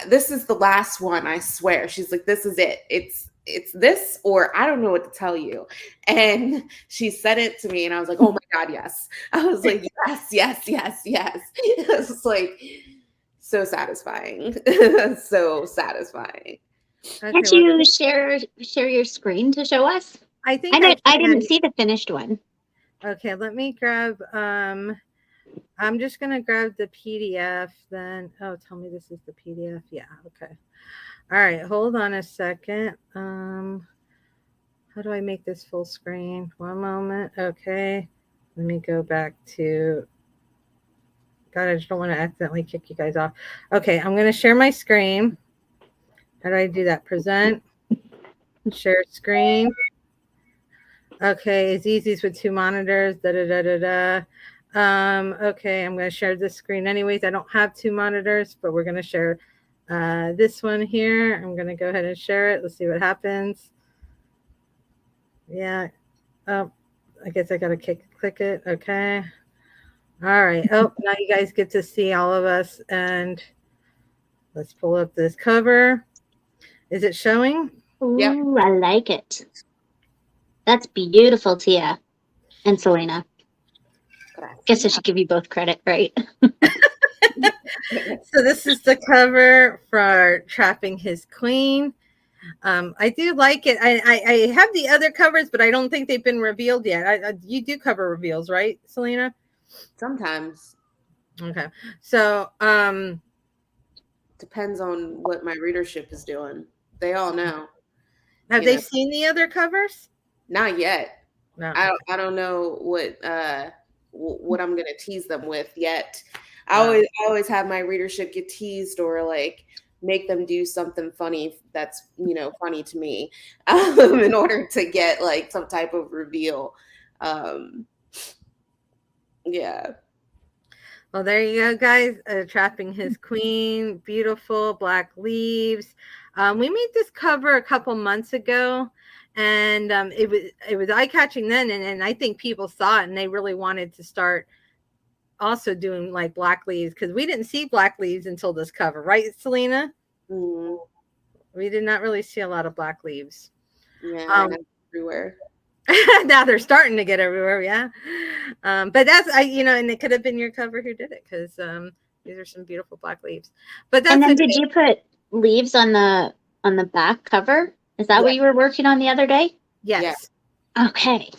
this is the last one, I swear. She's like, this is it. It's this, or I don't know what to tell you. And she said it to me, and I was like, oh my God, yes. I was like, yes, yes, yes, yes. It was like so satisfying. So satisfying. Okay, can't you share your screen to show us? I didn't see the finished one. Okay, let me grab I'm just gonna grab the PDF then. Oh, tell me this is the PDF. Yeah, okay. All right, hold on a second. How do I make this full screen? One moment. Okay, let me go back to. God, I just don't want to accidentally kick you guys off. Okay, I'm gonna share my screen. How do I do that? Present, share screen. Okay, it's easy with 2 monitors. Okay, I'm going to share this screen anyways. I don't have 2 monitors, but we're going to share this one here. I'm going to go ahead and share it. Let's see what happens. Yeah. Oh, I guess I got to click it. Okay. All right. Oh, now you guys get to see all of us. And let's pull up this cover. Is it showing? Ooh, yep. I like it. That's beautiful, Tia and Selena. Guess I should give you both credit, right? So this is the cover for Trapping His Queen. I do like it. I have the other covers, but I don't think they've been revealed yet. You do cover reveals, right, Selena? Sometimes. Okay. So depends on what my readership is doing. They all know. Have they seen the other covers? Not yet. No. I don't know what I'm gonna tease them with yet. I always have my readership get teased or like make them do something funny that's funny to me in order to get like some type of reveal. Yeah. Well, there you go, guys. Trapping His Queen, beautiful black leaves. We made this cover a couple months ago, and it was eye catching then, and I think people saw it and they really wanted to start also doing like black leaves because we didn't see black leaves until this cover, right, Selena? Mm-hmm. We did not really see a lot of black leaves. Yeah, everywhere. Now they're starting to get everywhere, yeah. But that's and it could have been your cover who did it because these are some beautiful black leaves. But that's. And then did you put leaves on the back cover? Is that what you were working on the other day? Yes. Yeah. Okay.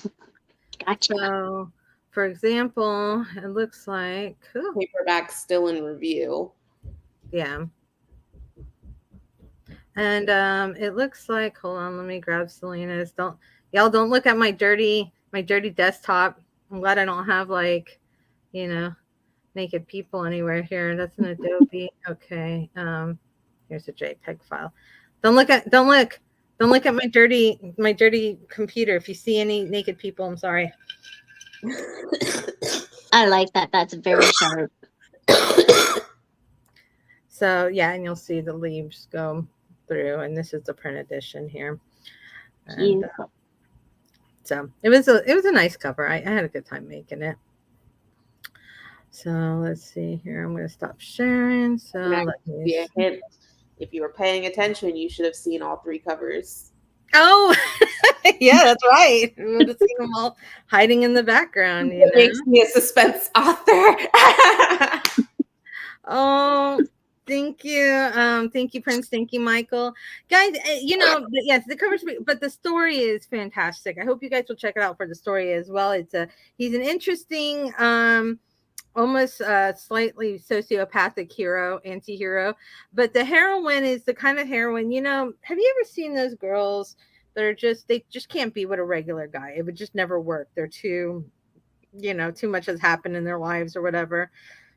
Gotcha. So, for example, it looks like paperback still in review. Yeah. And it looks like, hold on, let me grab Selena's. Y'all don't look at my dirty desktop. I'm glad I don't have like, naked people anywhere here. That's an Adobe. Okay. Here's a JPEG file. Don't look at my dirty computer. If you see any naked people, I'm sorry. I like that. That's very sharp. So yeah, and you'll see the leaves go through, and this is the print edition here. And, so it was a nice cover. I had a good time making it. So let's see here. I'm going to stop sharing. So let me see a hint. If you were paying attention, you should have seen all 3 covers. Oh, yeah, that's right. We would have seen them all hiding in the background, you It know. makes me a suspense author. Oh, thank you. Thank you, Prince. Thank you, Michael. Guys, yes, the cover, but the story is fantastic. I hope you guys will check it out for the story as well. He's an interesting, almost slightly sociopathic anti-hero, but the heroine is the kind of heroine, have you ever seen those girls that are they just can't be with a regular guy? It would just never work. They're too, too much has happened in their lives or whatever.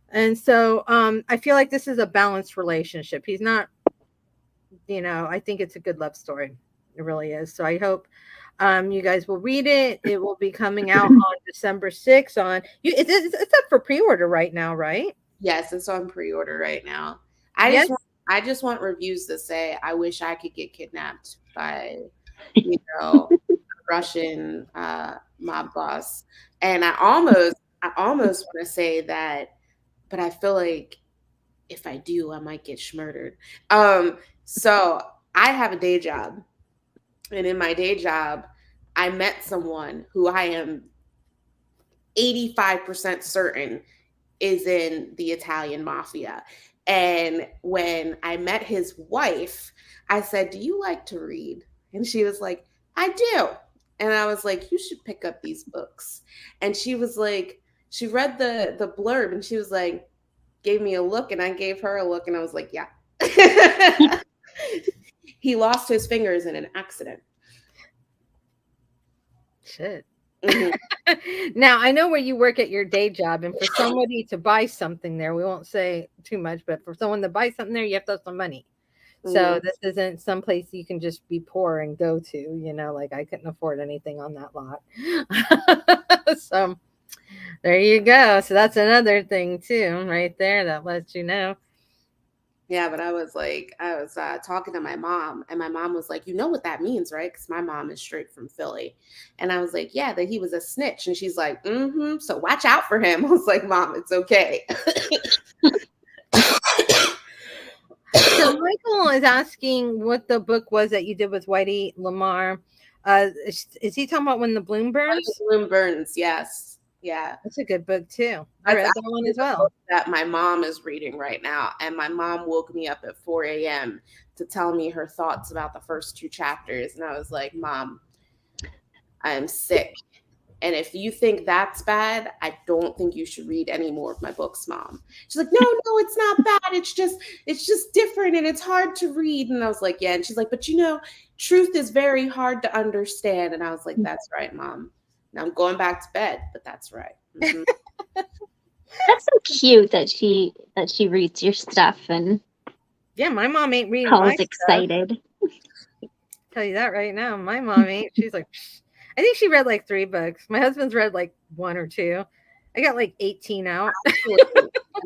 And so I feel like this is a balanced relationship. He's not, I think it's a good love story. It really is. So I hope you guys will read it. It will be coming out on December 6th on you. It's up for pre-order right now, right? Yes, it's on pre-order right now. Yes. I just want reviews to say I wish I could get kidnapped by, a Russian mob boss. And I almost want to say that, but I feel like if I do, I might get schmurdered. So I have a day job, and in my day job, I met someone who I am 85% certain is in the Italian mafia. And when I met his wife, I said, "Do you like to read?" And she was like, "I do." And I was like, "You should pick up these books." And she was like, she read the blurb, and she was like, gave me a look, and I gave her a look, and I was like, "Yeah." He lost his fingers in an accident. Shit. Mhm. Now I know where you work at your day job, and for somebody to buy something there, we won't say too much, but for someone to buy something there, you have to have some money. So this isn't some place you can just be poor and go to, like I couldn't afford anything on that lot. So there you go. So that's another thing too, right there, that lets you know. Yeah, but I was talking to my mom, and my mom was like, "You know what that means, right?" Because my mom is straight from Philly. And I was like, "Yeah, that he was a snitch." And she's like, "Mm-hmm. So watch out for him." I was like, "Mom, it's okay." So Michael is asking what the book was that you did with Whitey Lamar. Is he talking about When the Bloom Burns? When the Bloom Burns, yes. Yeah. That's a good book too. I read that one as well. That my mom is reading right now. And my mom woke me up at 4 a.m. to tell me her thoughts about the first 2 chapters. And I was like, "Mom, I am sick. And if you think that's bad, I don't think you should read any more of my books, Mom." She's like, "No, it's not bad. It's just different, and it's hard to read." And I was like, "Yeah." And she's like, "But truth is very hard to understand." And I was like, "That's right, Mom. Now I'm going back to bed, but that's right." Mm-hmm. That's so cute that she reads your stuff and yeah, my mom ain't reading calls my excited. Stuff. Tell you that right now. My mom ain't. She's like, I think she read like 3 books. My husband's read like 1 or 2. I got like 18 out.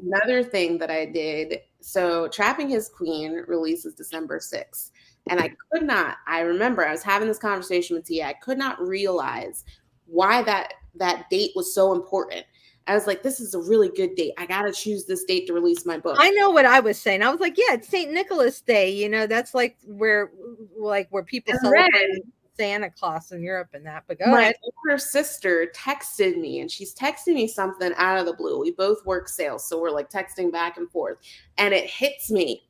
Another thing that I did. So Trapping His Queen releases December 6th. And I remember I was having this conversation with Tia. I could not realize why that date was so important. I was like, this is a really good date. I got to choose this date to release my book. I know what I was saying. I was like, yeah, it's St. Nicholas Day. That's like where people celebrate Santa Claus in Europe and that. But go ahead. My older sister texted me, and she's texting me something out of the blue. We both work sales, so we're like texting back and forth. And it hits me.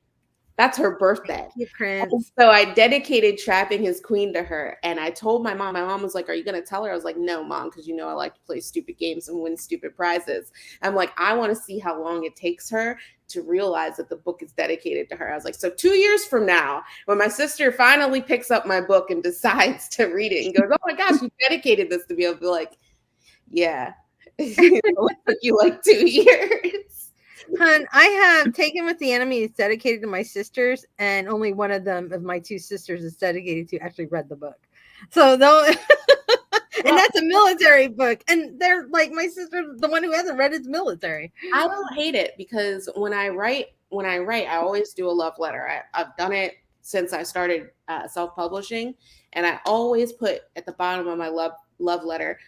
That's her birthday. Thank you, Prince. So I dedicated Trapping His Queen to her. And I told my mom was like, "Are you going to tell her?" I was like, "No, Mom, because I like to play stupid games and win stupid prizes." I'm like, I want to see how long it takes her to realize that the book is dedicated to her. I was like, so 2 years from now, when my sister finally picks up my book and decides to read it and goes, "Oh my gosh, you dedicated this to me," I'll be like, "Yeah, it took you like 2 years." Hun, I have Taken with the Enemy is dedicated to my sisters, and only one of my 2 sisters is dedicated to actually read the book. So though, and that's a military book, and they're like, my sister, the one who hasn't read it's military. I don't hate it, because when I write, I always do a love letter. I've done it since I started self-publishing, and I always put at the bottom of my love letter,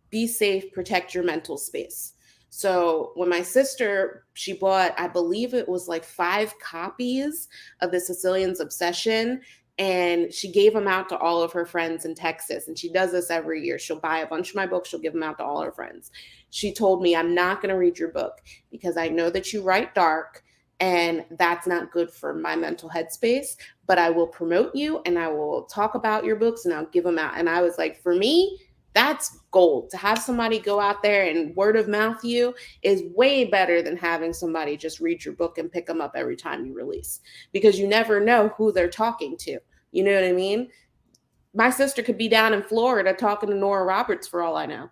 "Be safe, protect your mental space." So when my sister, she bought, I believe it was like 5 copies of The Sicilian's Obsession, and she gave them out to all of her friends in Texas. And she does this every year. She'll buy a bunch of my books. She'll give them out to all her friends. She told me, I'm not going to read your book because I know that you write dark and that's not good for my mental headspace, but I will promote you and I will talk about your books and I'll give them out. And I was like, for me, that's gold. To have somebody go out there and word of mouth you is way better than having somebody just read your book and pick them up every time you release, because you never know who they're talking to. You know what I mean? My sister could be down in Florida talking to Nora Roberts for all I know.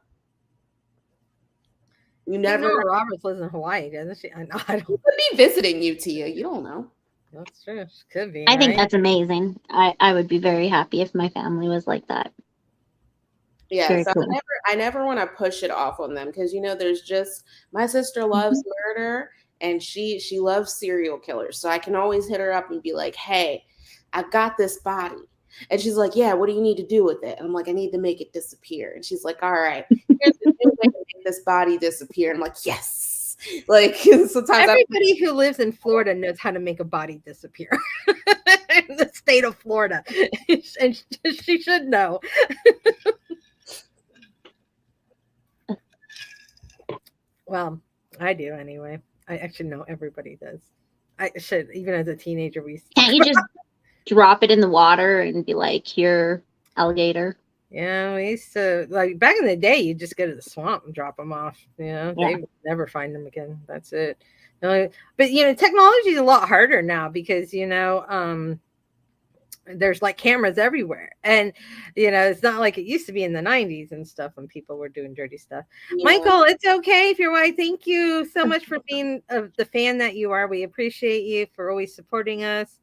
You never. Nora Roberts lives in Hawaii, doesn't she? I know. I don't. She could be visiting you, Tia. You don't know. That's true. She could be. I think right? that's amazing. I would be very happy if my family was like that. Yeah, Very so cool. I never want to push it off on them because, you know, there's just, my sister loves murder and she loves serial killers. So I can always hit her up and be like, hey, I've got this body. And she's like, yeah, what do you need to do with it? And I'm like, I need to make it disappear. And she's like, all right, here's the new way to make this body disappear. And I'm like, yes. Like, sometimes everybody who lives in Florida knows how to make a body disappear. In the state of Florida. And she should know. Well, I do anyway. I actually know everybody does. I should, even as a teenager, we Can't you just drop it in the water and be like, here, alligator? Yeah, we used to, like, back in the day, you just go to the swamp and drop them off. You know, Yeah. they never find them again. That's it. No, but you know, technology is a lot harder now because you know, there's like cameras everywhere, and you know, it's not like it used to be in the 90s and stuff when people were doing dirty stuff. Yeah. Michael, it's okay if you're white. Thank you so much for being the fan that you are. We appreciate you for always supporting us,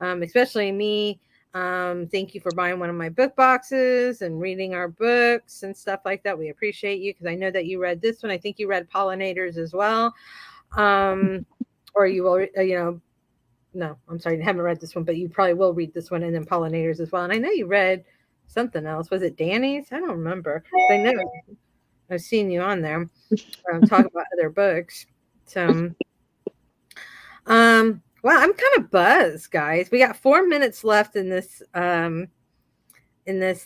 especially me. Thank you for buying one of my book boxes and reading our books and stuff like that. We appreciate you because I know that you read this one. I think you read Pollinators as well. Or you will, you know, no, I'm sorry, I haven't read this one, but you probably will read this one and then Pollinators as well. And I know you read something else. Was it Danny's? I don't remember. I know I've seen you on there talk about other books. So, well, I'm kind of buzzed, guys. We got 4 minutes left in this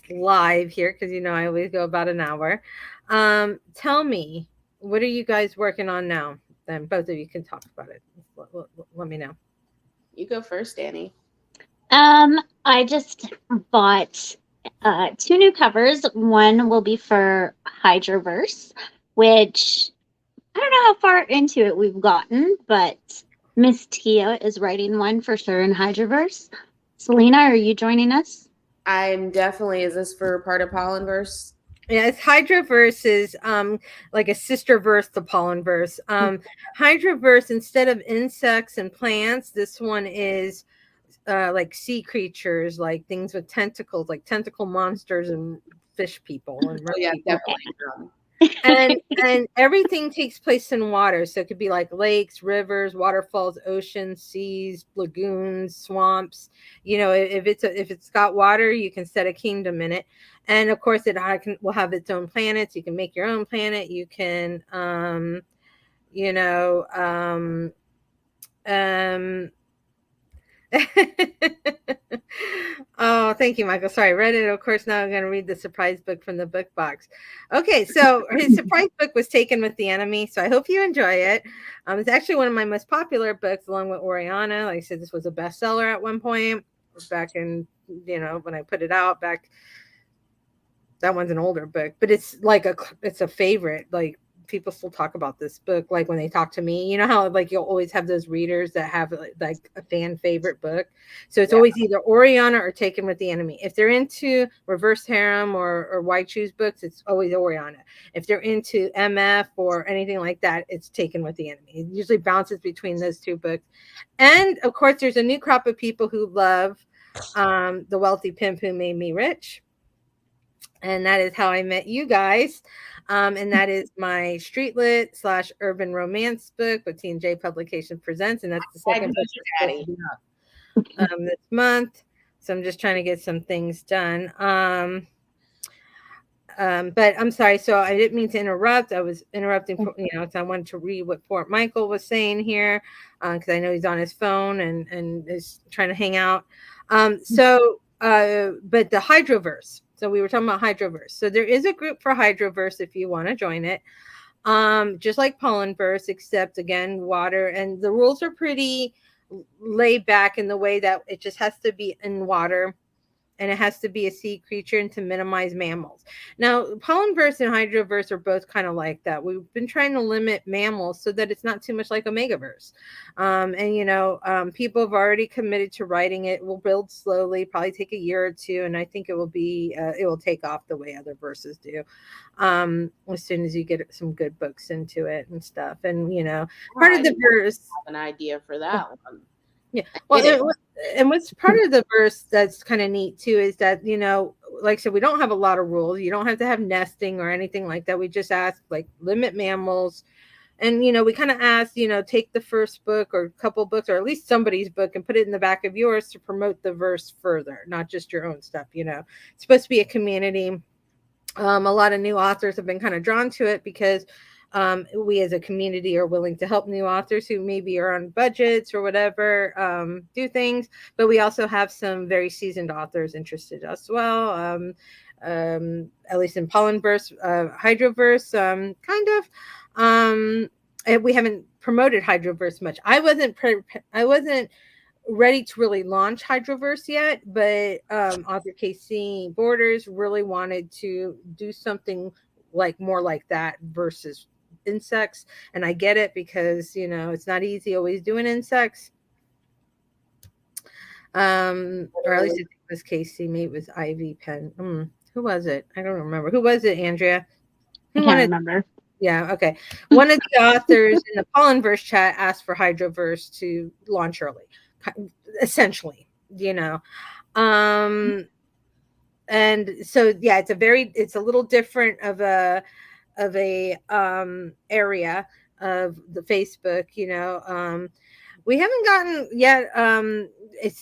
live here because you know I always go about an hour. Tell me, what are you guys working on now? Then both of you can talk about it. Let me know. You go first, Danny. I just bought 2 new covers. One will be for Hydraverse, which I don't know how far into it we've gotten, but Miss Tia is writing one for sure in Hydraverse. Selena, are you joining us? I'm definitely, is this for part of Pollenverse? Yeah, it's Hydraverse is like a sister verse to Pollenverse. Hydraverse, instead of insects and plants, this one is like sea creatures, like things with tentacles, like tentacle monsters and fish people and yeah, people. definitely. And everything takes place in water, so it could be like lakes, rivers, waterfalls, oceans, seas, lagoons, swamps. You know, if it's got water, you can set a kingdom in it. And of course, will have its own planets. You can make your own planet. You can you know oh, thank you, Michael. Sorry, I read it. Of course, now I'm going to read the surprise book from the book box. Okay, so his surprise book was Taken with the Enemy. So I hope you enjoy it. It's actually one of my most popular books, along with Oriana. Like I said, this was a bestseller at one point back in, you know, when I put it out back. That one's an older book, but it's like it's a favorite. Like people still talk about this book, like when they talk to me. You know how like you'll always have those readers that have like a fan favorite book. So it's always either Oriana or Taken with the Enemy. If they're into reverse harem or white shoes books, it's always Oriana. If they're into MF or anything like that, it's Taken with the Enemy. It usually bounces between those two books. And of course, there's a new crop of people who love The Wealthy Pimp Who Made Me Rich. And that is how I met you guys. And that is my streetlit / urban romance book, what T&J Publication presents. And that's the second book this month. So I'm just trying to get some things done. But I'm sorry. So I didn't mean to interrupt. I was interrupting, you know, so I wanted to read what Fort Michael was saying here because I know he's on his phone and is trying to hang out. But the Hydroverse. So we were talking about Hydroverse. So there is a group for Hydroverse if you want to join it. Just like Pollenverse, except again, water, and the rules are pretty laid back in the way that it just has to be in water and it has to be a sea creature and to minimize mammals. Now, Pollenverse and Hydroverse are both kind of like that. We've been trying to limit mammals so that it's not too much like Omegaverse. And people have already committed to writing it. We'll build slowly, probably take a year or two, and I think it will take off the way other verses do. As soon as you get some good books into it and stuff, and part of the verse. I have an idea for that one. Yeah. Well, and what's part of the verse that's kind of neat too is that, like I said, we don't have a lot of rules. You don't have to have nesting or anything like that. We just ask like limit mammals. And, we kind of ask, take the first book or a couple books or at least somebody's book and put it in the back of yours to promote the verse further, not just your own stuff. It's supposed to be a community. A lot of new authors have been kind of drawn to it because we as a community are willing to help new authors who maybe are on budgets or whatever do things, but we also have some very seasoned authors interested as well, at least in Pollenverse, Hydroverse, kind of. And we haven't promoted Hydroverse much. I wasn't ready to really launch Hydroverse yet, but author KC Borders really wanted to do something more like that versus insects. And I get it because it's not easy always doing insects. Or at least it was KC, maybe it was Ivy Penn. Who was it? I don't remember. Who was it, Andrea? I can't remember. Yeah, okay. One of the authors in the Pollenverse chat asked for Hydroverse to launch early, essentially, and so yeah, it's a little different of a area of the Facebook. We haven't gotten yet.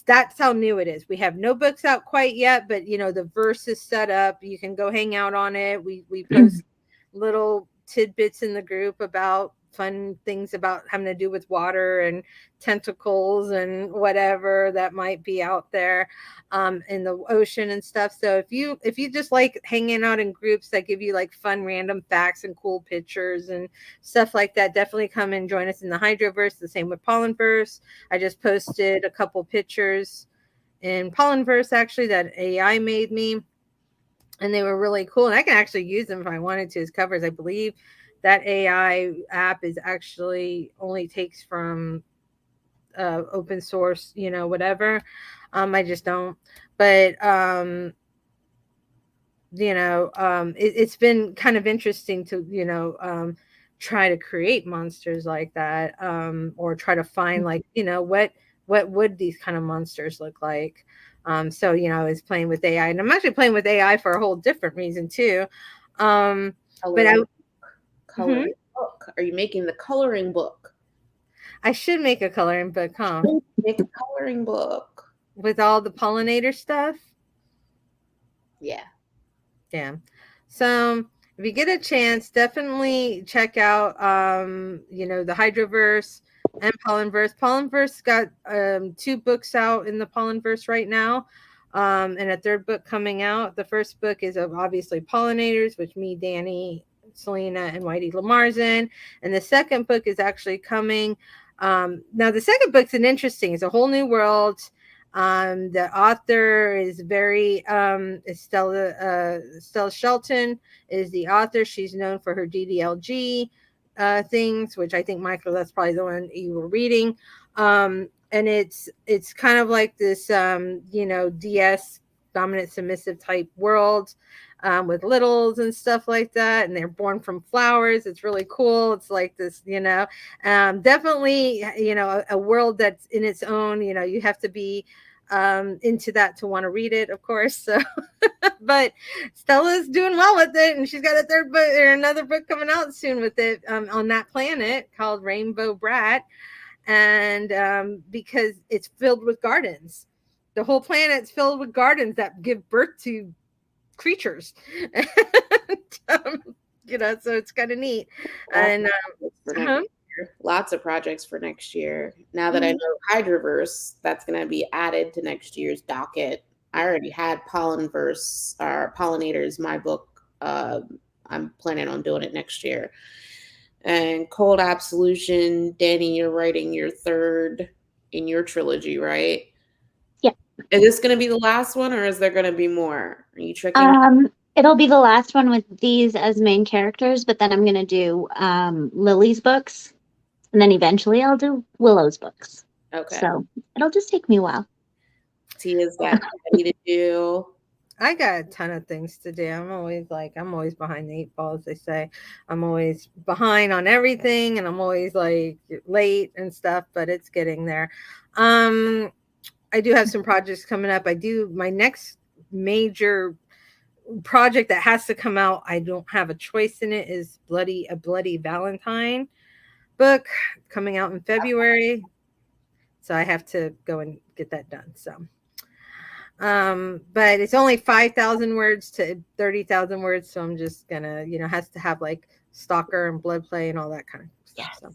That's how new it is. We have no books out quite yet, but the verse is set up. You can go hang out on it. We post little tidbits in the group about fun things about having to do with water and tentacles and whatever that might be out there in the ocean and stuff. So if you just like hanging out in groups that give you like fun random facts and cool pictures and stuff like that, definitely come and join us in the Hydroverse. The same with Pollenverse. I just posted a couple pictures in Pollenverse actually that AI made me, and they were really cool, and I can actually use them if I wanted to as covers. I believe that AI app is actually only takes from open source, whatever. I just don't, but it's been kind of interesting to try to create monsters like that, or try to find like what would these kind of monsters look like. So I was playing with AI, and I'm actually playing with AI for a whole different reason too. But coloring book. Are you making the coloring book? I should make a coloring book, huh? Make a coloring book with all the pollinator stuff. Yeah. So if you get a chance, definitely check out the Hydroverse and Pollenverse. Pollenverse got 2 books out in the Pollenverse right now, and a 3rd book coming out. The first book is of obviously pollinators, which me, Danny, Selena, and Whitey Lamar's in, and the second book is actually coming. Now the second book's it's a whole new world. The author is Stella Shelton is the author. She's known for her DDLG things, which I think, Michael, that's probably the one you were reading. And it's kind of like this, DS dominant submissive type world with littles and stuff like that. And they're born from flowers. It's really cool. It's like this, definitely, a world that's in its own. You have to be into that to want to read it, of course. So, but Stella's doing well with it, and she's got a 3rd book or another book coming out soon with it on that planet called Rainbow Brat, and because it's filled with gardens. The whole planet's filled with gardens that give birth to creatures. And, so it's kind of neat. And Lots of projects for next year. Now that I know Hydroverse, that's going to be added to next year's docket. I already had Pollenverse or Pollinators, my book. I'm planning on doing it next year. And Cold Absolution, Danny, you're writing your third in your trilogy, right? Yeah. Is this going to be the last one, or is there going to be more? Are you tricking? It'll be the last one with these as main characters, but then I'm going to do Lily's books, and then eventually I'll do Willow's books. Okay. So it'll just take me a while. Tia's got plenty to do. I got a ton of things to do. I'm always behind the 8 ball, as they say. I'm always behind on everything, and I'm always like late and stuff, but it's getting there. I do have some projects coming up. My next major project that has to come out. I don't have a choice in it. Is a Bloody Valentine book coming out in February. So I have to go and get that done. So. But it's only 5,000 words to 30,000 words, so I'm just gonna, has to have like stalker and blood play and all that kind of stuff.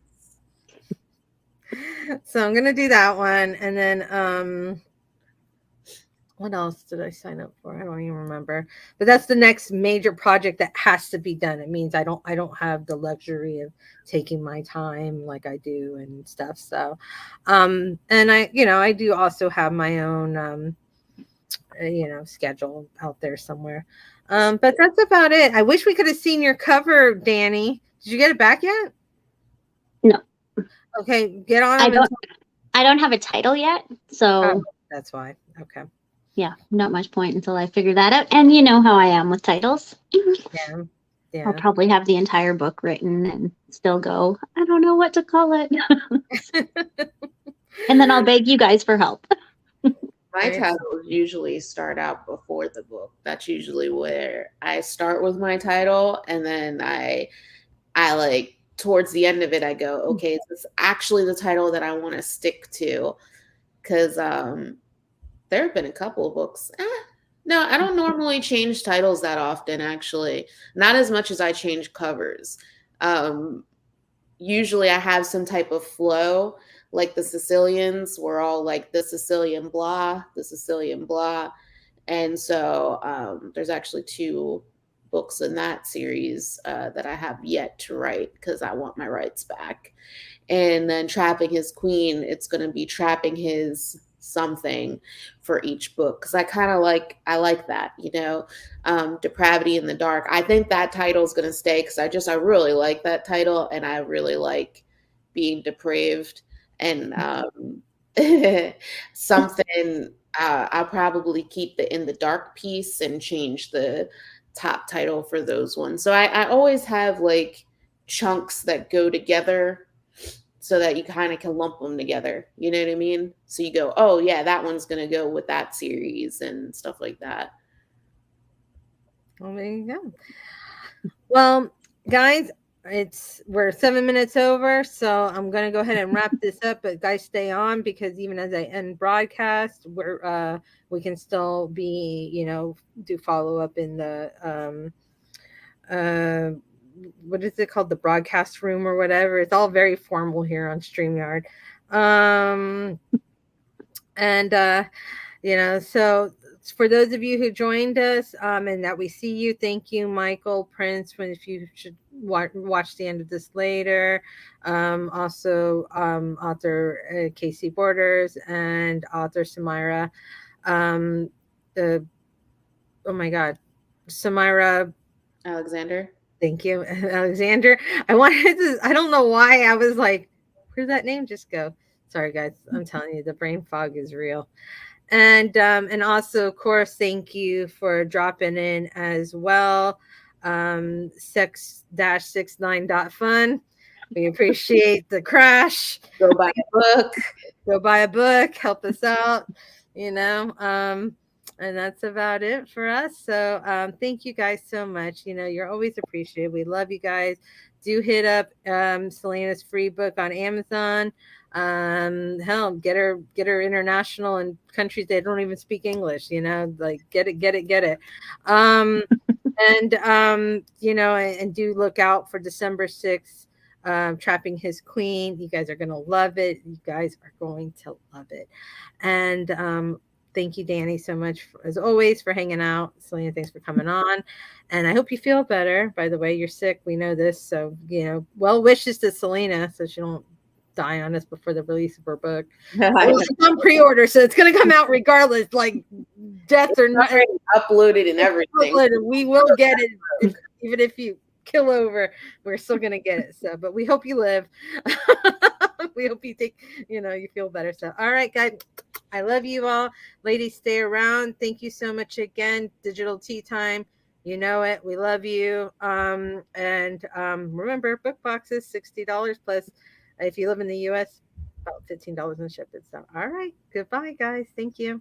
So I'm gonna do that one, and then what else did I sign up for? I don't even remember. But that's the next major project that has to be done. It means I don't have the luxury of taking my time like I do and stuff. So, and I do also have my own schedule out there somewhere. But that's about it. I wish we could have seen your cover, Danny. Did you get it back yet? No. Okay, get on. I don't have a title yet, so that's why. Okay. Yeah, not much point until I figure that out. And you know how I am with titles. Yeah. I'll probably have the entire book written and still go, I don't know what to call it. And then I'll beg you guys for help. My titles usually start out before the book. That's usually where I start with my title, and then I like towards the end of it, I go, okay, is this actually the title that I want to stick to? Because there have been a couple of books. No, I don't normally change titles that often, actually. Not as much as I change covers. Usually I have some type of flow, like the Sicilians were all like the Sicilian blah. And so there's actually 2 books in that series that I have yet to write because I want my rights back. And then Trapping His Queen, it's going to be Trapping His something for each book, because I like that, Depravity in the Dark. I think that title is going to stay because I really like that title, and I really like being depraved. And something I'll probably keep the In the Dark piece and change the top title for those ones. So I always have like chunks that go together so that you kind of can lump them together. You know what I mean? So you go, oh yeah, that one's going to go with that series and stuff like that. Well, there you go. Well, guys, we're 7 minutes over, so I'm going to go ahead and wrap this up. But guys, stay on, because even as I end broadcast, we can still be, do follow up in the what is it called, the broadcast room or whatever. It's all very formal here on StreamYard. So for those of you who joined us and that we see you, thank you, Michael, Prince, if you should watch the end of this later. Also author Casey Borders and author Samira. Oh my God, Samira Alexander. Thank you, Alexander. I don't know why I was like, where'd that name just go? Sorry, guys. I'm telling you, the brain fog is real. And also, of course, thank you for dropping in as well. Sex-69.fun. We appreciate the crash. Go buy a book. Go buy a book. Help us out. And that's about it for us. So thank you guys so much. You're always appreciated. We love you guys. Do hit up Selena's free book on Amazon. Hell, get her international in countries that don't even speak English. Like get it. And do look out for December 6th. Trapping His Queen. You guys are going to love it. You guys are going to love it. And thank you, Danny, so much, as always, for hanging out. Selena, thanks for coming on. And I hope you feel better. By the way, you're sick. We know this. So, well wishes to Selena so she don't die on us before the release of her book. It's on pre-order, so it's going to come out regardless, like death or not. Uploaded and everything. We will get it, even if you kill over, we're still going to get it. So, but we hope you live. We hope you you feel better. So, all right, guys, I love you all. Ladies, stay around. Thank you so much again. Digital Tea Time. You know it. We love you. And remember, book boxes, $60 plus. If you live in the US, about $15 in shipping. So, all right. Goodbye, guys. Thank you.